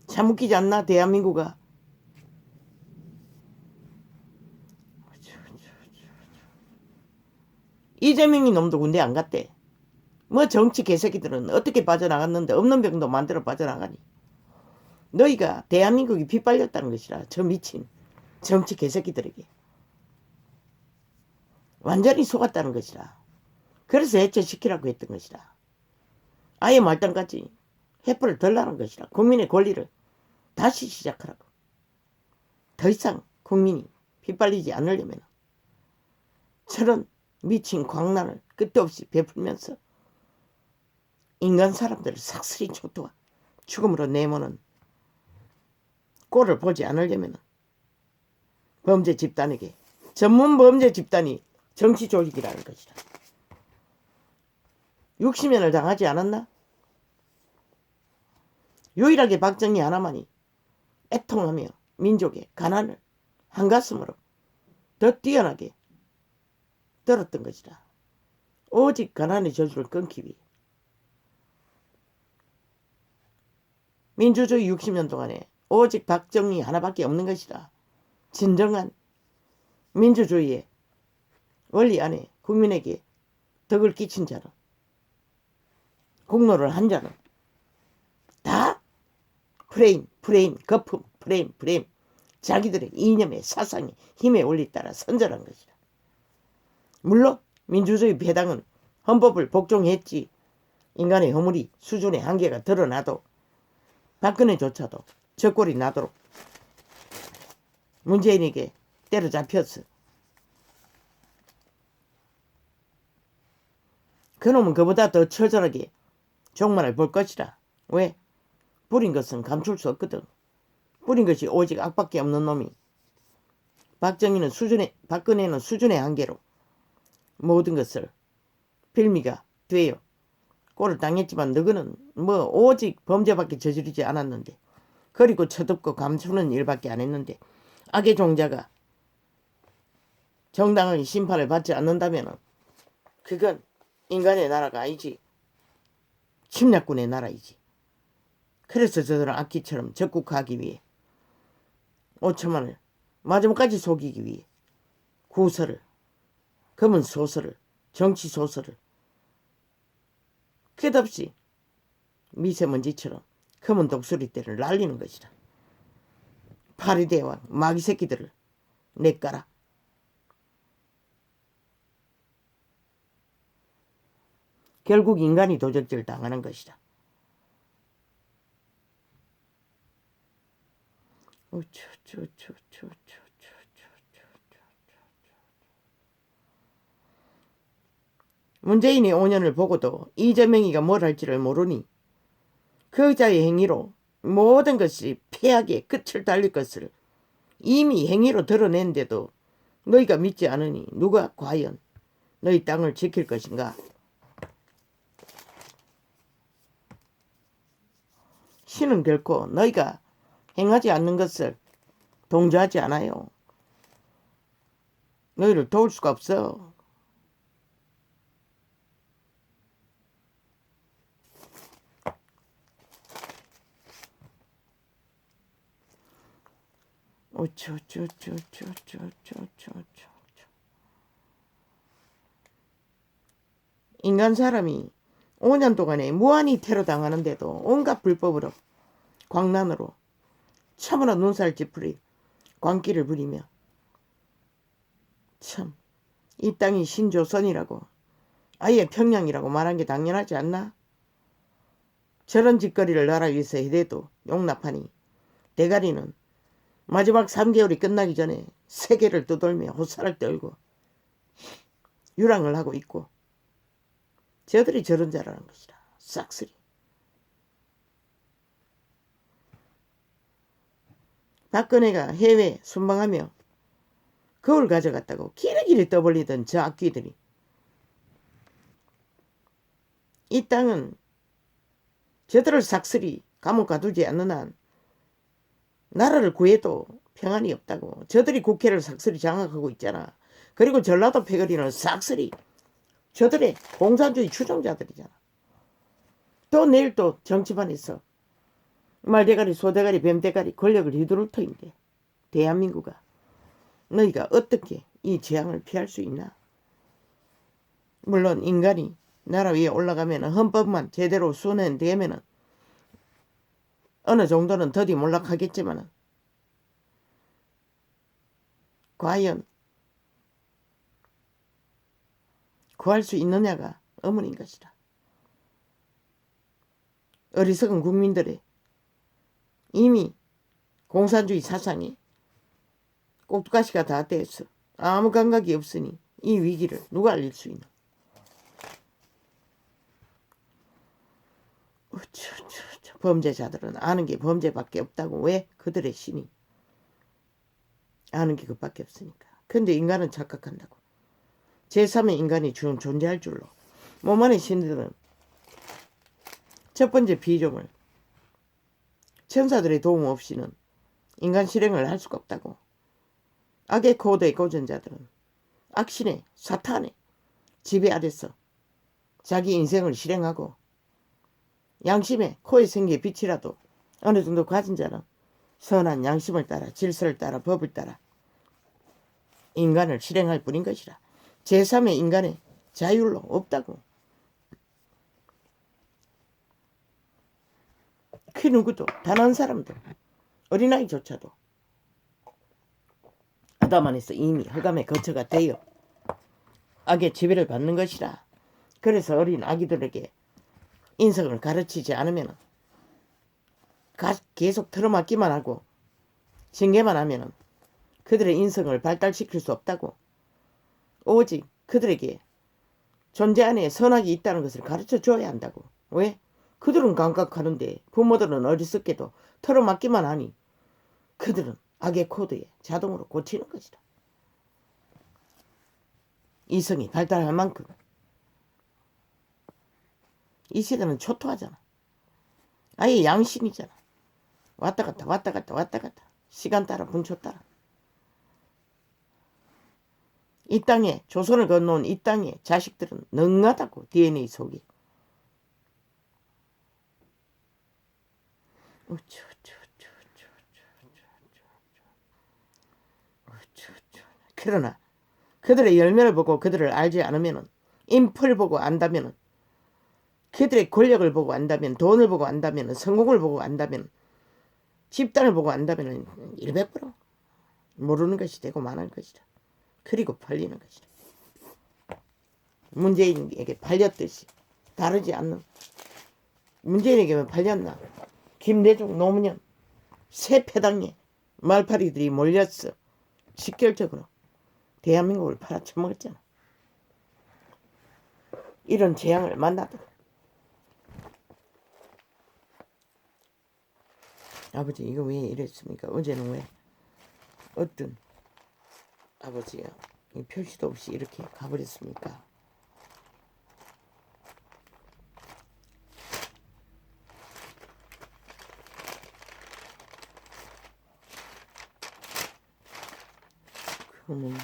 참 웃기지 않나 대한민국아. 이재명이 놈도 군대 안 갔대. 뭐 정치 개새끼들은 어떻게 빠져나갔는데 없는 병도 만들어 빠져나가니. 너희가 대한민국이 빗발렸다는 것이라. 저 미친 정치 개새끼들에게 완전히 속았다는 것이라. 그래서 해체시키라고 했던 것이라. 아예 말단까지 횃불을 들라는 것이라. 국민의 권리를 다시 시작하라고. 더 이상 국민이 빗발리지 않으려면 저런 미친 광란을 끝도 없이 베풀면서 인간 사람들을 삭슬이 초토화 죽음으로 내모는 꼴을 보지 않으려면 범죄 집단에게 전문 범죄 집단이 정치 조직이라는 것이다. 60년을 당하지 않았나? 유일하게 박정희 하나만이 애통하며 민족의 가난을 한가슴으로 더 뛰어나게 떨었던 것이다. 오직 가난의 저주를 끊기 위해. 민주주의 60년 동안에 오직 박정희 하나밖에 없는 것이다. 진정한 민주주의의 원리 안에 국민에게 덕을 끼친 자는, 공로를 한 자는 다 프레임, 거품, 프레임, 자기들의 이념의 사상의 힘의 원리 따라 선전한 것이다. 물론 민주주의 배당은 헌법을 복종했지. 인간의 허물이 수준의 한계가 드러나도 박근혜조차도 저 꼴이 나도록 문재인에게 때려잡혔어. 그놈은 그보다 더 처절하게 종말을 볼 것이라. 왜? 뿌린 것은 감출 수 없거든. 뿌린 것이 오직 악밖에 없는 놈이. 박정희는 박근혜는 수준의 한계로 모든 것을 빌미가 되어 꼴을 당했지만 너희는 뭐 오직 범죄밖에 저지르지 않았는데, 그리고 쳐덮고 감추는 일밖에 안 했는데, 악의 종자가 정당하게 심판을 받지 않는다면 그건 인간의 나라가 아니지. 침략군의 나라이지. 그래서 저들은 악기처럼 적국하기 위해 5천만을 마지막까지 속이기 위해 구설을, 검은 소설을, 정치 소설을 끝없이 미세먼지처럼 검은 독수리떼를 날리는 것이다. 파리대왕 마귀 새끼들을 내까라. 결국 인간이 도적질 당하는 것이다. 문재인이 5년을 보고도 이재명이가 뭘 할지를 모르니 그 자의 행위로 모든 것이 폐악의 끝을 달릴 것을 이미 행위로 드러낸데도 너희가 믿지 않으니 누가 과연 너희 땅을 지킬 것인가? 신은 결코 너희가 행하지 않는 것을 동조하지 않아요. 너희를 도울 수가 없어. 인간 사람이 5년 동안에 무한히 테러 당하는데도 온갖 불법으로 광란으로 참으로 눈살 찌푸리 광기를 부리며 참 이 땅이 신조선이라고 아예 평양이라고 말한 게 당연하지 않나? 저런 짓거리를 나라 위해서 해대도 용납하니 대가리는 마지막 3개월이 끝나기 전에 세계를 떠돌며 호사를 떨고 유랑을 하고 있고, 저들이 저런 자라는 것이라. 싹쓸이. 박근혜가 해외 순방하며 그걸 가져갔다고 기리기리 떠벌리던 저 악귀들이 이 땅은 저들을 싹쓸이 감옥 가두지 않는 한 나라를 구해도 평안이 없다고. 저들이 국회를 싹쓸이 장악하고 있잖아. 그리고 전라도 패거리는 싹쓸이 저들의 공산주의 추종자들이잖아. 또 내일 또 정치판에서 말대가리, 소대가리, 뱀대가리 권력을 휘두를 터인데 대한민국아, 너희가 어떻게 이 재앙을 피할 수 있나? 물론 인간이 나라 위에 올라가면 헌법만 제대로 순행되면 어느 정도는 더디 몰락하겠지만 과연 구할 수 있느냐가 의문인 것이다. 어리석은 국민들의 이미 공산주의 사상이 꼭두가시가 다 돼서 아무 감각이 없으니 이 위기를 누가 알릴 수 있나? 범죄자들은 아는 게 범죄밖에 없다고. 왜? 그들의 신이 아는 게 그밖에 없으니까. 근데 인간은 착각한다고. 제3의 인간이 존재할 줄로. 몸 안의 신들은 첫 번째 비종을 천사들의 도움 없이는 인간 실행을 할 수가 없다고. 악의 코드의 고전자들은 악신의 사탄의 지배 아래서 자기 인생을 실행하고 양심의 코에 생기의 빛이라도 어느 정도 가진 자는 선한 양심을 따라 질서를 따라 법을 따라 인간을 실행할 뿐인 것이라. 제3의 인간의 자율로 없다고. 그 누구도 단 한 사람도 어린아이조차도 아담 안에서 이미 흑암의 거처가 되어 악의 지배를 받는 것이라. 그래서 어린 아기들에게 인성을 가르치지 않으면 계속 틀어막기만 하고 징계만 하면 그들의 인성을 발달시킬 수 없다고. 오직 그들에게 존재 안에 선악이 있다는 것을 가르쳐 줘야 한다고. 왜? 그들은 감각하는데 부모들은 어리석게도 털어맞기만 하니 그들은 악의 코드에 자동으로 꽂히는 것이다. 이성이 발달할 만큼. 이 시대는 초토하잖아. 아예 양심이잖아. 왔다 갔다 왔다 갔다 왔다 갔다. 시간 따라 분초 따라. 이 땅에 조선을 건너온 이 땅의 자식들은 능하다고. DNA 속이. 그러나 그들의 열매를 보고 그들을 알지 않으면, 인풀 보고 안다면, 그들의 권력을 보고 안다면, 돈을 보고 안다면, 성공을 보고 안다면, 집단을 보고 안다면 100% 모르는 것이 되고 마는 것이다. 그리고 팔리는 것이다. 문재인에게 팔렸듯이 다르지 않는. 문재인에게만 팔렸나? 김대중, 노무현 새 패당에 말파리들이 몰렸어. 직결적으로 대한민국을 팔아쳐먹었잖아. 이런 재앙을 만나도 아버지 이거 왜 이랬습니까? 어제는 왜 어떤 아버지가 표시도 없이 이렇게 가버렸습니까? 그러면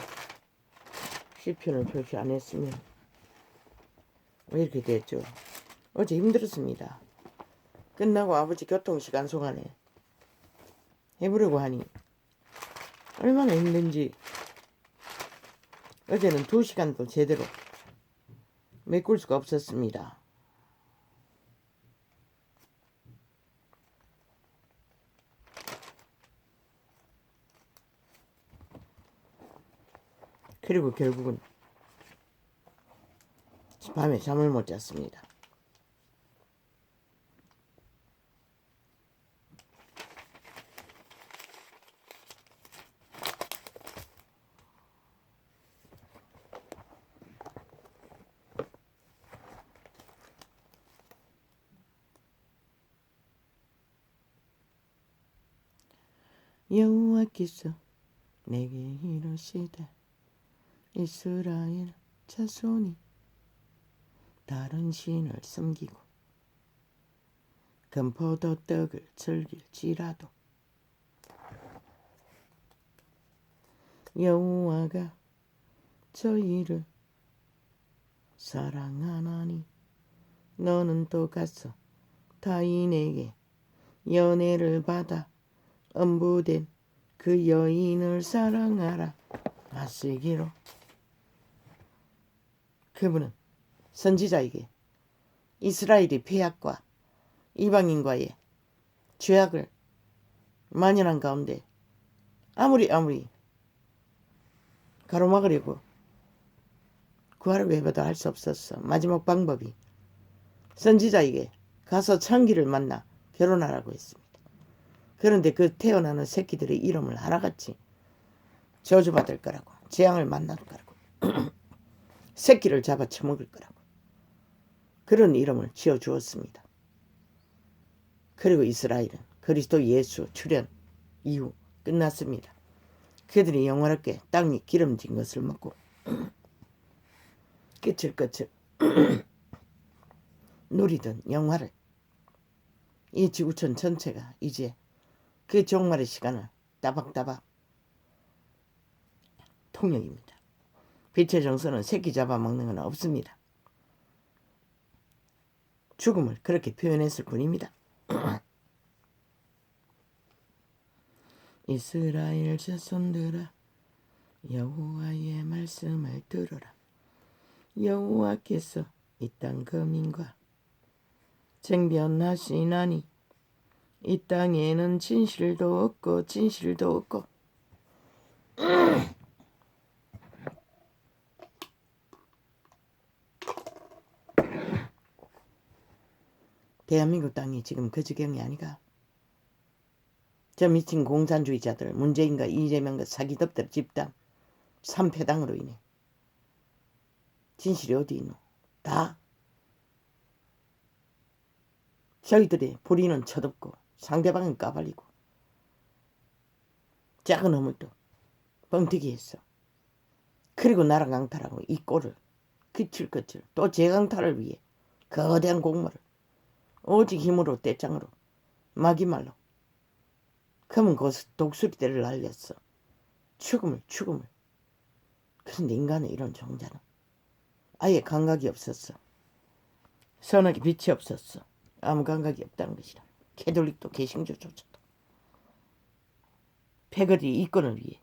실편을 표시 안 했으면 왜 이렇게 됐죠? 어제 힘들었습니다. 끝나고 아버지 교통시간 소간에 해보려고 하니 얼마나 힘든지. 어제는 2시간도 제대로 메꿀 수가 없었습니다. 그리고 결국은 밤에 잠을 못 잤습니다. 여호와께서 내게 이르시되 이스라엘 자손이 다른 신을 섬기고 금포도떡을 즐길지라도 여호와가 저희를 사랑하나니 너는 또 가서 타인에게 연애를 받아 엄부된 그 여인을 사랑하라 하시기로. 그분은 선지자에게 이스라엘의 패악과 이방인과의 죄악을 만연한 가운데 아무리 가로막으려고 구하려고 해봐도 할 수 없었어. 마지막 방법이 선지자에게 가서 청기를 만나 결혼하라고 했습니다. 그런데 그 태어나는 새끼들의 이름을 하나같이 저주받을 거라고, 재앙을 만날 거라고, 새끼를 잡아 처먹을 거라고 그런 이름을 지어주었습니다. 그리고 이스라엘은 그리스도 예수 출현 이후 끝났습니다. 그들이 영원하게 땅이 기름진 것을 먹고 끝을 누리던 영화를 이 지구촌 전체가 이제 그 종말의 시간을 따박따박 통역입니다. 빛의 정서는 새끼 잡아먹는 건 없습니다. 죽음을 그렇게 표현했을 뿐입니다. 이스라엘 자손들아 여호와의 말씀을 들으라. 여호와께서 이 땅 거민과 쟁변하시나니 이 땅에는 진실도 없고 대한민국 땅이 지금 그 지경이 아니가. 저 미친 공산주의자들 문재인과 이재명과 사기덥들 집단 3패당으로 인해 진실이 어디 있노? 다 저희들의 불의는 쳐덮고 상대방은 까발리고 작은 허물도 뻥튀기 했어. 그리고 나라 강탈하고 이 꼴을 그칠 또 재강탈을 위해 거대한 공모를 오직 힘으로 떼짱으로 마기말로 검은 독수리대를 날렸어. 죽음을. 그런데 인간의 이런 종자는 아예 감각이 없었어. 선악의 빛이 없었어. 아무 감각이 없다는 것이라. 캐톨릭도 개신교조차도 패거리 이권을 위해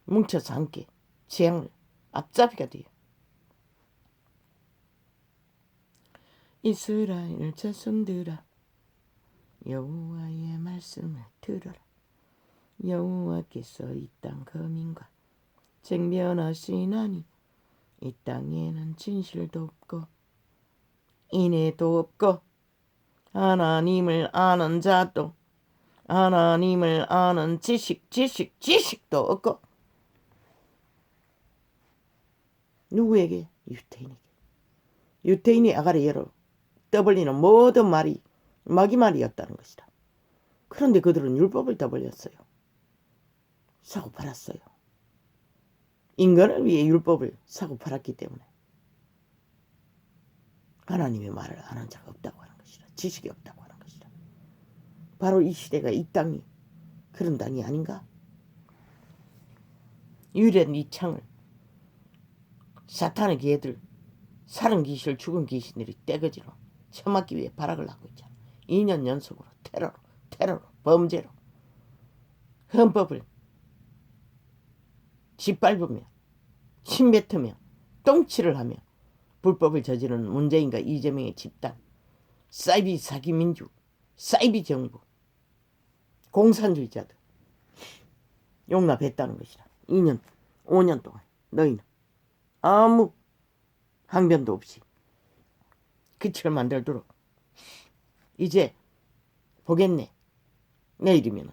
뭉쳐서 함께 재앙을 앞잡이가 돼요. 이스라엘 자손들아 여호와의 말씀을 들어라. 여호와께서 이 땅 거민과 쟁변하시나니 이 땅에는 진실도 없고 인애도 없고 하나님을 아는 자도 하나님을 아는 지식도 없고. 누구에게? 유태인에게. 유태인이 아가리에로 떠벌리는 모든 말이 마귀말이었다는 것이다. 그런데 그들은 율법을 떠벌렸어요. 사고 팔았어요. 인간을 위해 율법을 사고 팔았기 때문에 하나님의 말을 아는 자가 없다고 하는 것이다. 지식이 없다고 하는 것이다. 바로 이 시대가 이 땅이 그런 땅이 아닌가? 유일한 이 창을 사탄의 개들, 살은 귀신, 죽은 귀신들이 떼거지로 처맞기 위해 발악을 하고 있잖아. 2년 연속으로 테러로, 범죄로 헌법을 짓밟으며 침뱉으며 똥치를 하며 불법을 저지르는 문재인과 이재명의 집단, 사이비 사기민주, 사이비 정부, 공산주의자들 용납했다는 것이라. 2년, 5년 동안 너희는 아무 항변도 없이 그치를 만들도록 이제 보겠네. 내일이면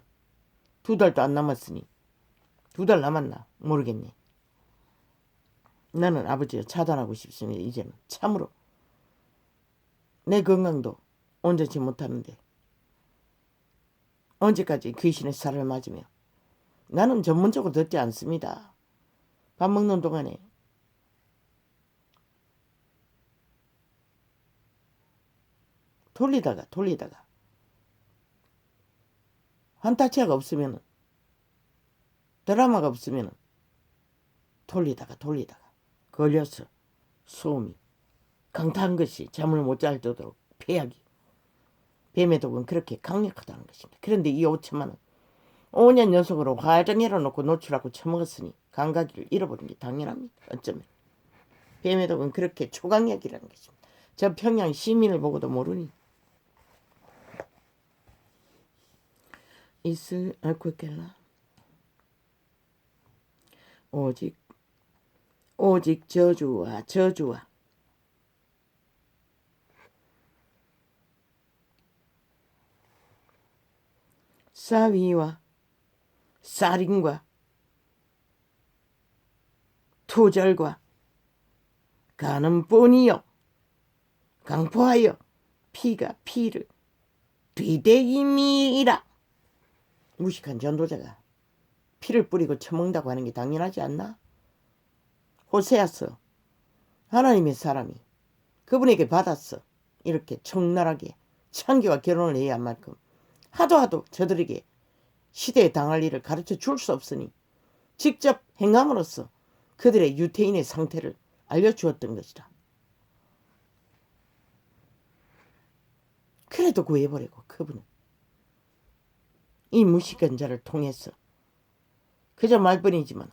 2달도 안 남았으니 2달 남았나 모르겠네. 나는 아버지를 차단하고 싶습니다. 이제는 참으로 내 건강도 온전치 못하는데 언제까지 귀신의 살을 맞으며. 나는 전문적으로 듣지 않습니다. 밥 먹는 동안에 돌리다가 환타치아가 없으면 드라마가 없으면 돌리다가 걸려서 소음이 강타한 것이 잠을 못 잘 도록 폐약이. 뱀의 독은 그렇게 강력하다는 것입니다. 그런데 이 5천만 원 5년 연속으로 화정해로 놓고 노출하고 처먹었으니 감각을 잃어버린 게 당연합니다. 어쩌면 뱀의 독은 그렇게 초강력이라는 것입니다. 저 평양 시민을 보고도 모르니 있을 알고 있겠나. 오직 저주와 사위와 살인과 투절과 가는뿐이요 강포하여 피가 피를 뒤대임이라. 무식한 전도자가 피를 뿌리고 처먹는다고 하는 게 당연하지 않나? 호세아서 하나님의 사람이 그분에게 받았어. 이렇게 청나라하게 창기와 결혼을 해야 할 만큼 하도 저들에게 시대에 당할 일을 가르쳐 줄 수 없으니 직접 행함으로써 그들의 유태인의 상태를 알려주었던 것이다. 그래도 구해버리고 그분은 이 무식한 자를 통해서 그저 말뿐이지만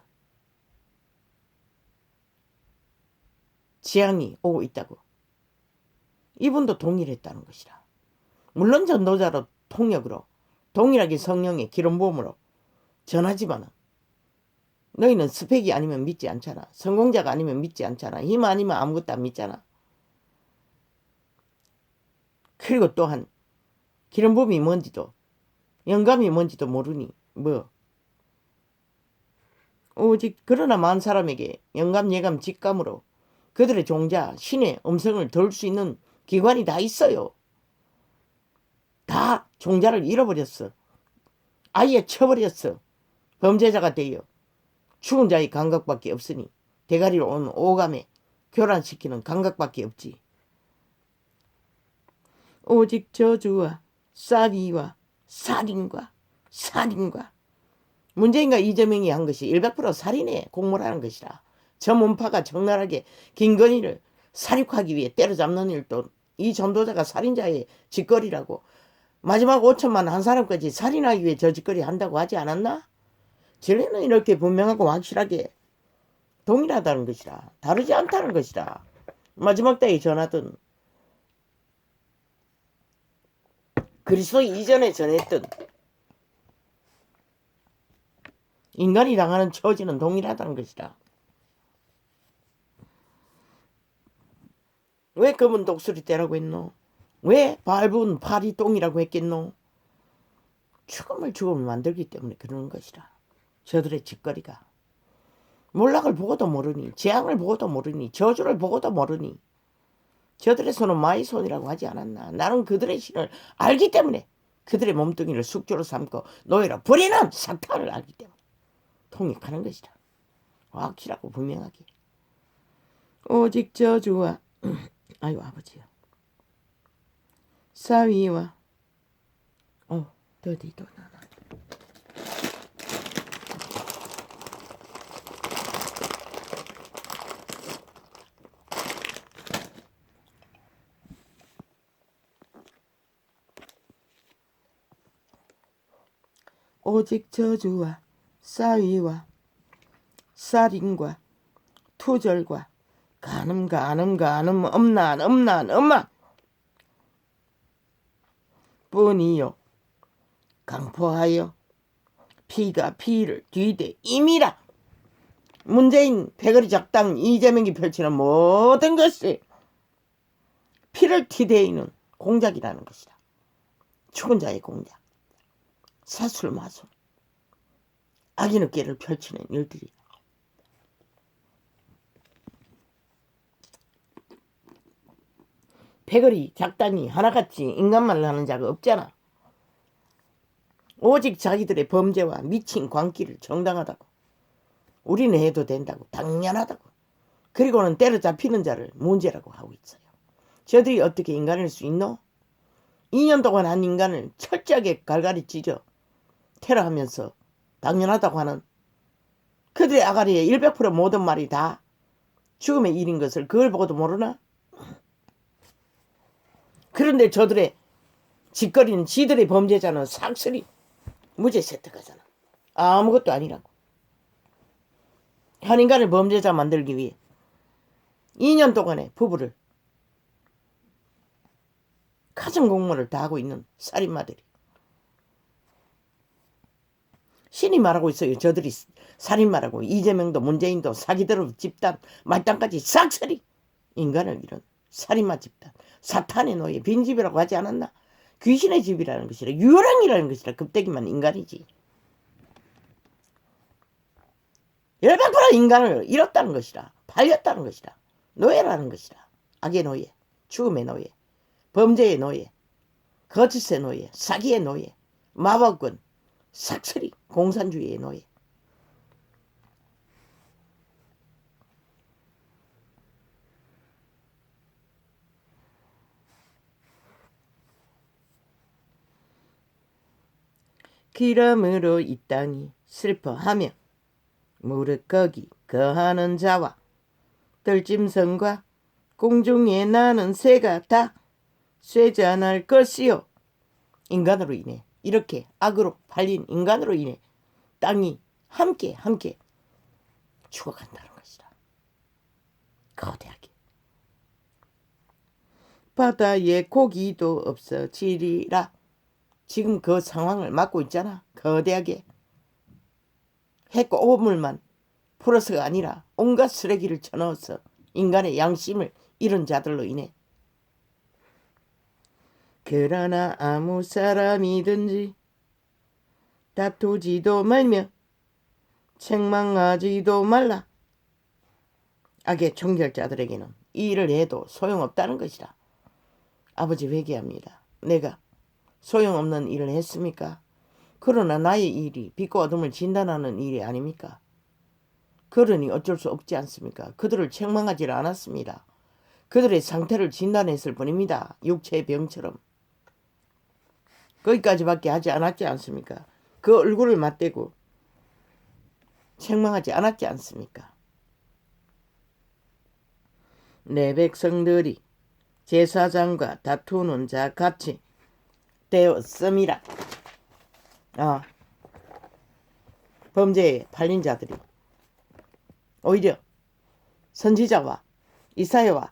재앙이 오고 있다고 이분도 동일했다는 것이라. 물론 전도자로 통역으로 동일하게 성령의 기름 부음으로 전하지만 너희는 스펙이 아니면 믿지 않잖아. 성공자가 아니면 믿지 않잖아. 힘 아니면 아무것도 안 믿잖아. 그리고 또한 기름 부음이 뭔지도 영감이 뭔지도 모르니 오직 그러나 많은 사람에게 영감 예감 직감으로 그들의 종자 신의 음성을 들을 수 있는 기관이 다 있어요. 다 종자를 잃어버렸어. 아예 쳐버렸어. 범죄자가 되어 죽은 자의 감각밖에 없으니 대가리로 온 오감에 교란시키는 감각밖에 없지. 오직 저주와 사위와 살인과 문재인과 이재명이 한 것이 100% 살인의 공모라는 것이라. 저 문파가 적나라하게 김건희를 살육하기 위해 때려잡는 일도 이 전도자가 살인자의 짓거리라고. 마지막 5천만 한 사람까지 살인하기 위해 저 짓거리 한다고 하지 않았나? 진리는 이렇게 분명하고 확실하게 동일하다는 것이라. 다르지 않다는 것이라. 마지막 때에 전하던 그리스도 이전에 전했던 인간이 당하는 처지는 동일하다는 것이라. 왜 검은 독수리 떼라고 했노? 왜 밟은 팔이 똥이라고 했겠노? 죽음을 만들기 때문에 그러는 것이라. 저들의 짓거리가 몰락을 보고도 모르니, 재앙을 보고도 모르니, 저주를 보고도 모르니 저들의 손은 마의 손이라고 하지 않았나. 나는 그들의 신을 알기 때문에 그들의 몸뚱이를 숙주로 삼고 노예로 버리는 사탄을 알기 때문에 통역하는 것이다. 확실하고 분명하게. 오직 저주와 아유 아버지요 사위와 더디도 나나 오직 저주와 사위와 살인과 투절과 간음 엄난 뿐이요 강포하여 피가 피를 뒤대 임이라. 문재인 패거리 작당 이재명이 펼치는 모든 것이 피를 뒤대이는 공작이라는 것이다. 죽은 자의 공작, 사술마술, 악인의 펼치는 일들이 패거리 작당이 하나같이 인간말을 하는 자가 없잖아. 오직 자기들의 범죄와 미친 광기를 정당하다고 우리는 해도 된다고 당연하다고 그리고는 때려잡히는 자를 문제라고 하고 있어요. 저들이 어떻게 인간일 수 있노? 2년 동안 한 인간을 철저하게 갈갈이 찢어 테러하면서 당연하다고 하는 그들의 아가리에 100% 모든 말이 다 죽음의 일인 것을 그걸 보고도 모르나? 그런데 저들의 짓거리는 지들의 범죄자는 삭슬이 무죄 세탁하잖아. 아무것도 아니라고. 한 인간을 범죄자 만들기 위해 2년 동안의 부부를 가정 공무를 다 하고 있는 살인마들이. 신이 말하고 있어요. 저들이 살인마라고. 이재명도 문재인도 사기들 집단 말단까지 싹쓸이 인간을 이런 살인마 집단 사탄의 노예 빈집이라고 하지 않았나. 귀신의 집이라는 것이라 유랑이라는 것이라 급대기만 인간이지. 100% 인간을 잃었다는 것이라 팔렸다는 것이라 노예라는 것이라. 악의 노예, 죽음의 노예, 범죄의 노예, 거짓의 노예, 사기의 노예, 마법군, 삭슬이 공산주의의 노예. 그러므로 이 땅이 슬퍼하며 무릇 거기 거하는 자와 들짐승과 공중에 나는 새가 다 쇠잔할 것이요. 인간으로 인해 이렇게 악으로 팔린 인간으로 인해 땅이 함께 죽어간다는 것이다. 거대하게. 바다에 고기도 없어지리라. 지금 그 상황을 맞고 있잖아. 거대하게. 해고 오물만 플러스가 아니라 온갖 쓰레기를 쳐넣어서 인간의 양심을 잃은 자들로 인해. 그러나 아무 사람이든지 다투지도 말며 책망하지도 말라. 악의 총결자들에게는 이 일을 해도 소용없다는 것이다. 아버지 회개합니다. 내가 소용없는 일을 했습니까? 그러나 나의 일이 빛과 어둠을 진단하는 일이 아닙니까? 그러니 어쩔 수 없지 않습니까? 그들을 책망하지 않았습니다. 그들의 상태를 진단했을 뿐입니다. 육체의 병처럼. 거기까지밖에 하지 않았지 않습니까? 그 얼굴을 맞대고 책망하지 않았지 않습니까? 내 백성들이 제사장과 다투는 자 같이 되었음이라. 범죄에 팔린 자들이 오히려 선지자와 이사야와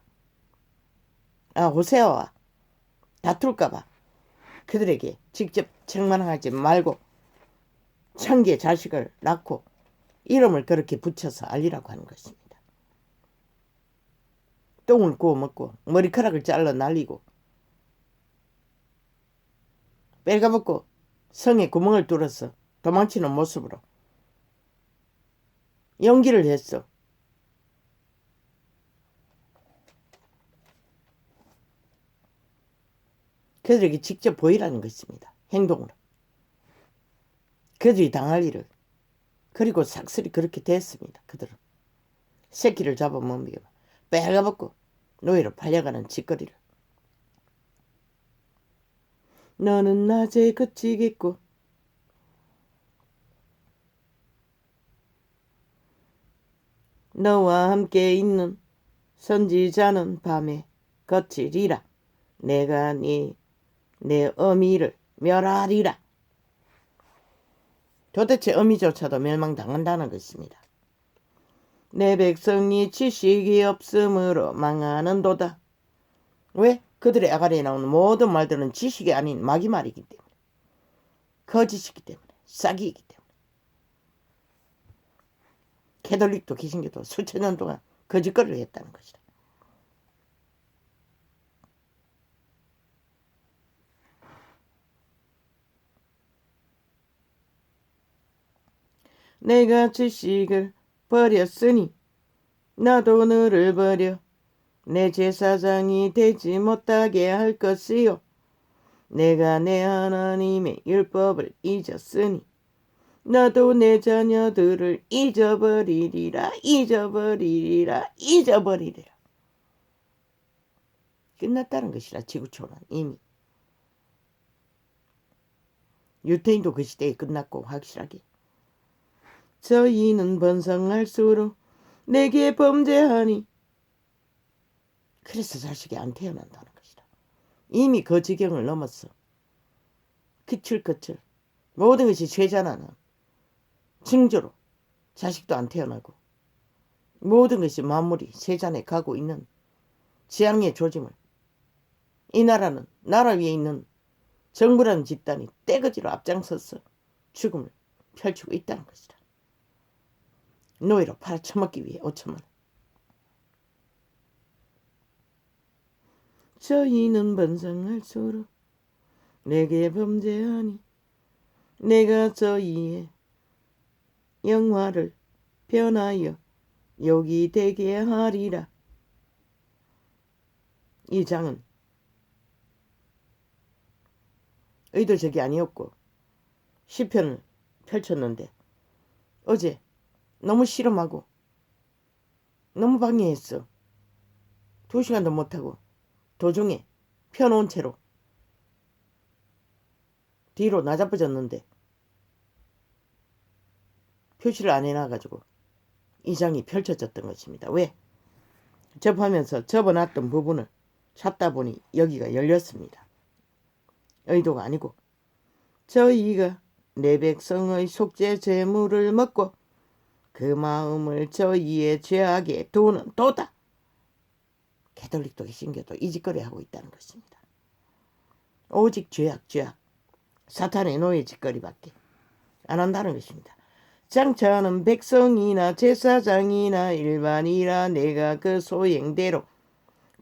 호세아와 다툴까봐 그들에게 직접 책망하지 말고 창기의 자식을 낳고 이름을 그렇게 붙여서 알리라고 하는 것입니다. 똥을 구워 먹고 머리카락을 잘라 날리고 빨가벗고 성에 구멍을 뚫어서 도망치는 모습으로 연기를 했어. 그들에게 직접 보이라는 것입니다. 행동으로. 그들이 당할 일을. 그리고 삭슬이 그렇게 됐습니다. 그들은. 새끼를 잡아먹이고 빨가벗고 노예로 팔려가는 짓거리를. 너는 낮에 그치겠고 너와 함께 있는 선지자는 밤에 거치리라. 내가 내 어미를 멸하리라. 도대체 어미조차도 멸망당한다는 것입니다. 내 백성이 지식이 없으므로 망하는도다. 왜? 그들의 아가리에 나오는 모든 말들은 지식이 아닌 마귀말이기 때문에, 거짓이기 때문에, 사기이기 때문에. 캐톨릭도 개신교도 수천 년 동안 거짓거리를 했다는 것이다. 내가 지식을 버렸으니 나도 너를 버려 내 제사장이 되지 못하게 할 것이요. 내가 내 하나님의 율법을 잊었으니 나도 내 자녀들을 잊어버리리라. 끝났다는 것이라. 지구촌은 이미. 유태인도 그 시대에 끝났고 확실하게. 저희는 번성할수록 내게 범죄하니. 그래서 자식이 안 태어난다는 것이다. 이미 그 지경을 넘었어. 그칠그칠 모든 것이 죄잖아. 징조로 자식도 안 태어나고 모든 것이 마무리 세잔에 가고 있는 지향의 조짐을 이 나라는 나라 위에 있는 정부라는 집단이 떼거지로 앞장서서 죽음을 펼치고 있다는 것이다. 노예로 팔아쳐먹기 위해 5천만 원. 저희는 번성할수록 내게 범죄하니 내가 저희의 영화를 변하여 욕이 되게 하리라. 이 장은 의도적이 아니었고 시편을 펼쳤는데 어제 너무 실험하고 너무 방해했어. 2시간도 못하고 도중에 펴놓은 채로 뒤로 나자빠졌는데 표시를 안 해놔가지고 이 장이 펼쳐졌던 것입니다. 왜? 접하면서 접어놨던 부분을 찾다 보니 여기가 열렸습니다. 의도가 아니고 저희가 내 백성의 속죄 제물을 먹고 그 마음을 저희의 죄악에 두는 도다. 개돌릭도 개신교도 이 짓거리 하고 있다는 것입니다. 오직 죄악 사탄의 노예 짓거리밖에 안 한다는 것입니다. 장차는 백성이나 제사장이나 일반이라 내가 그 소행대로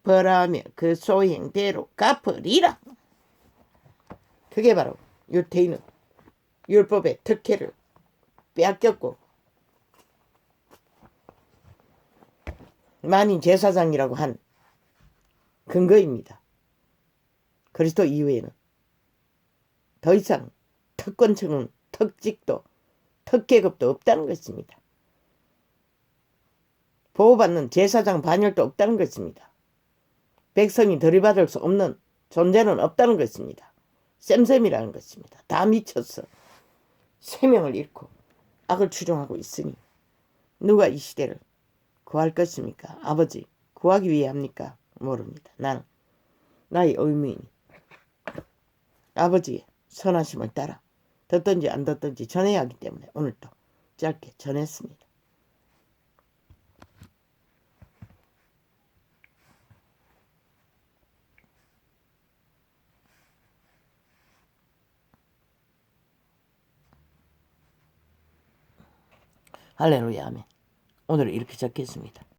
벌하며 그 소행대로 갚으리라. 그게 바로 유태인은 율법의 특혜를 빼앗겼고 만인 제사장이라고 한 근거입니다. 그리스도 이후에는 더 이상 특권층은 특직도 특계급도 없다는 것입니다. 보호받는 제사장 반열도 없다는 것입니다. 백성이 들이받을 수 없는 존재는 없다는 것입니다. 쌤쌤이라는 것입니다. 다 미쳤어. 생명을 잃고 악을 추종하고 있으니 누가 이 시대를 구할 것입니까? 아버지 구하기 위해 합니까? 모릅니다. 나는 나의 의무이니 아버지의 선하심을 따라 듣든지 안 듣든지 전해야 하기 때문에 오늘도 짧게 전했습니다. 할렐루야 아멘. 오늘 이렇게 적겠습니다.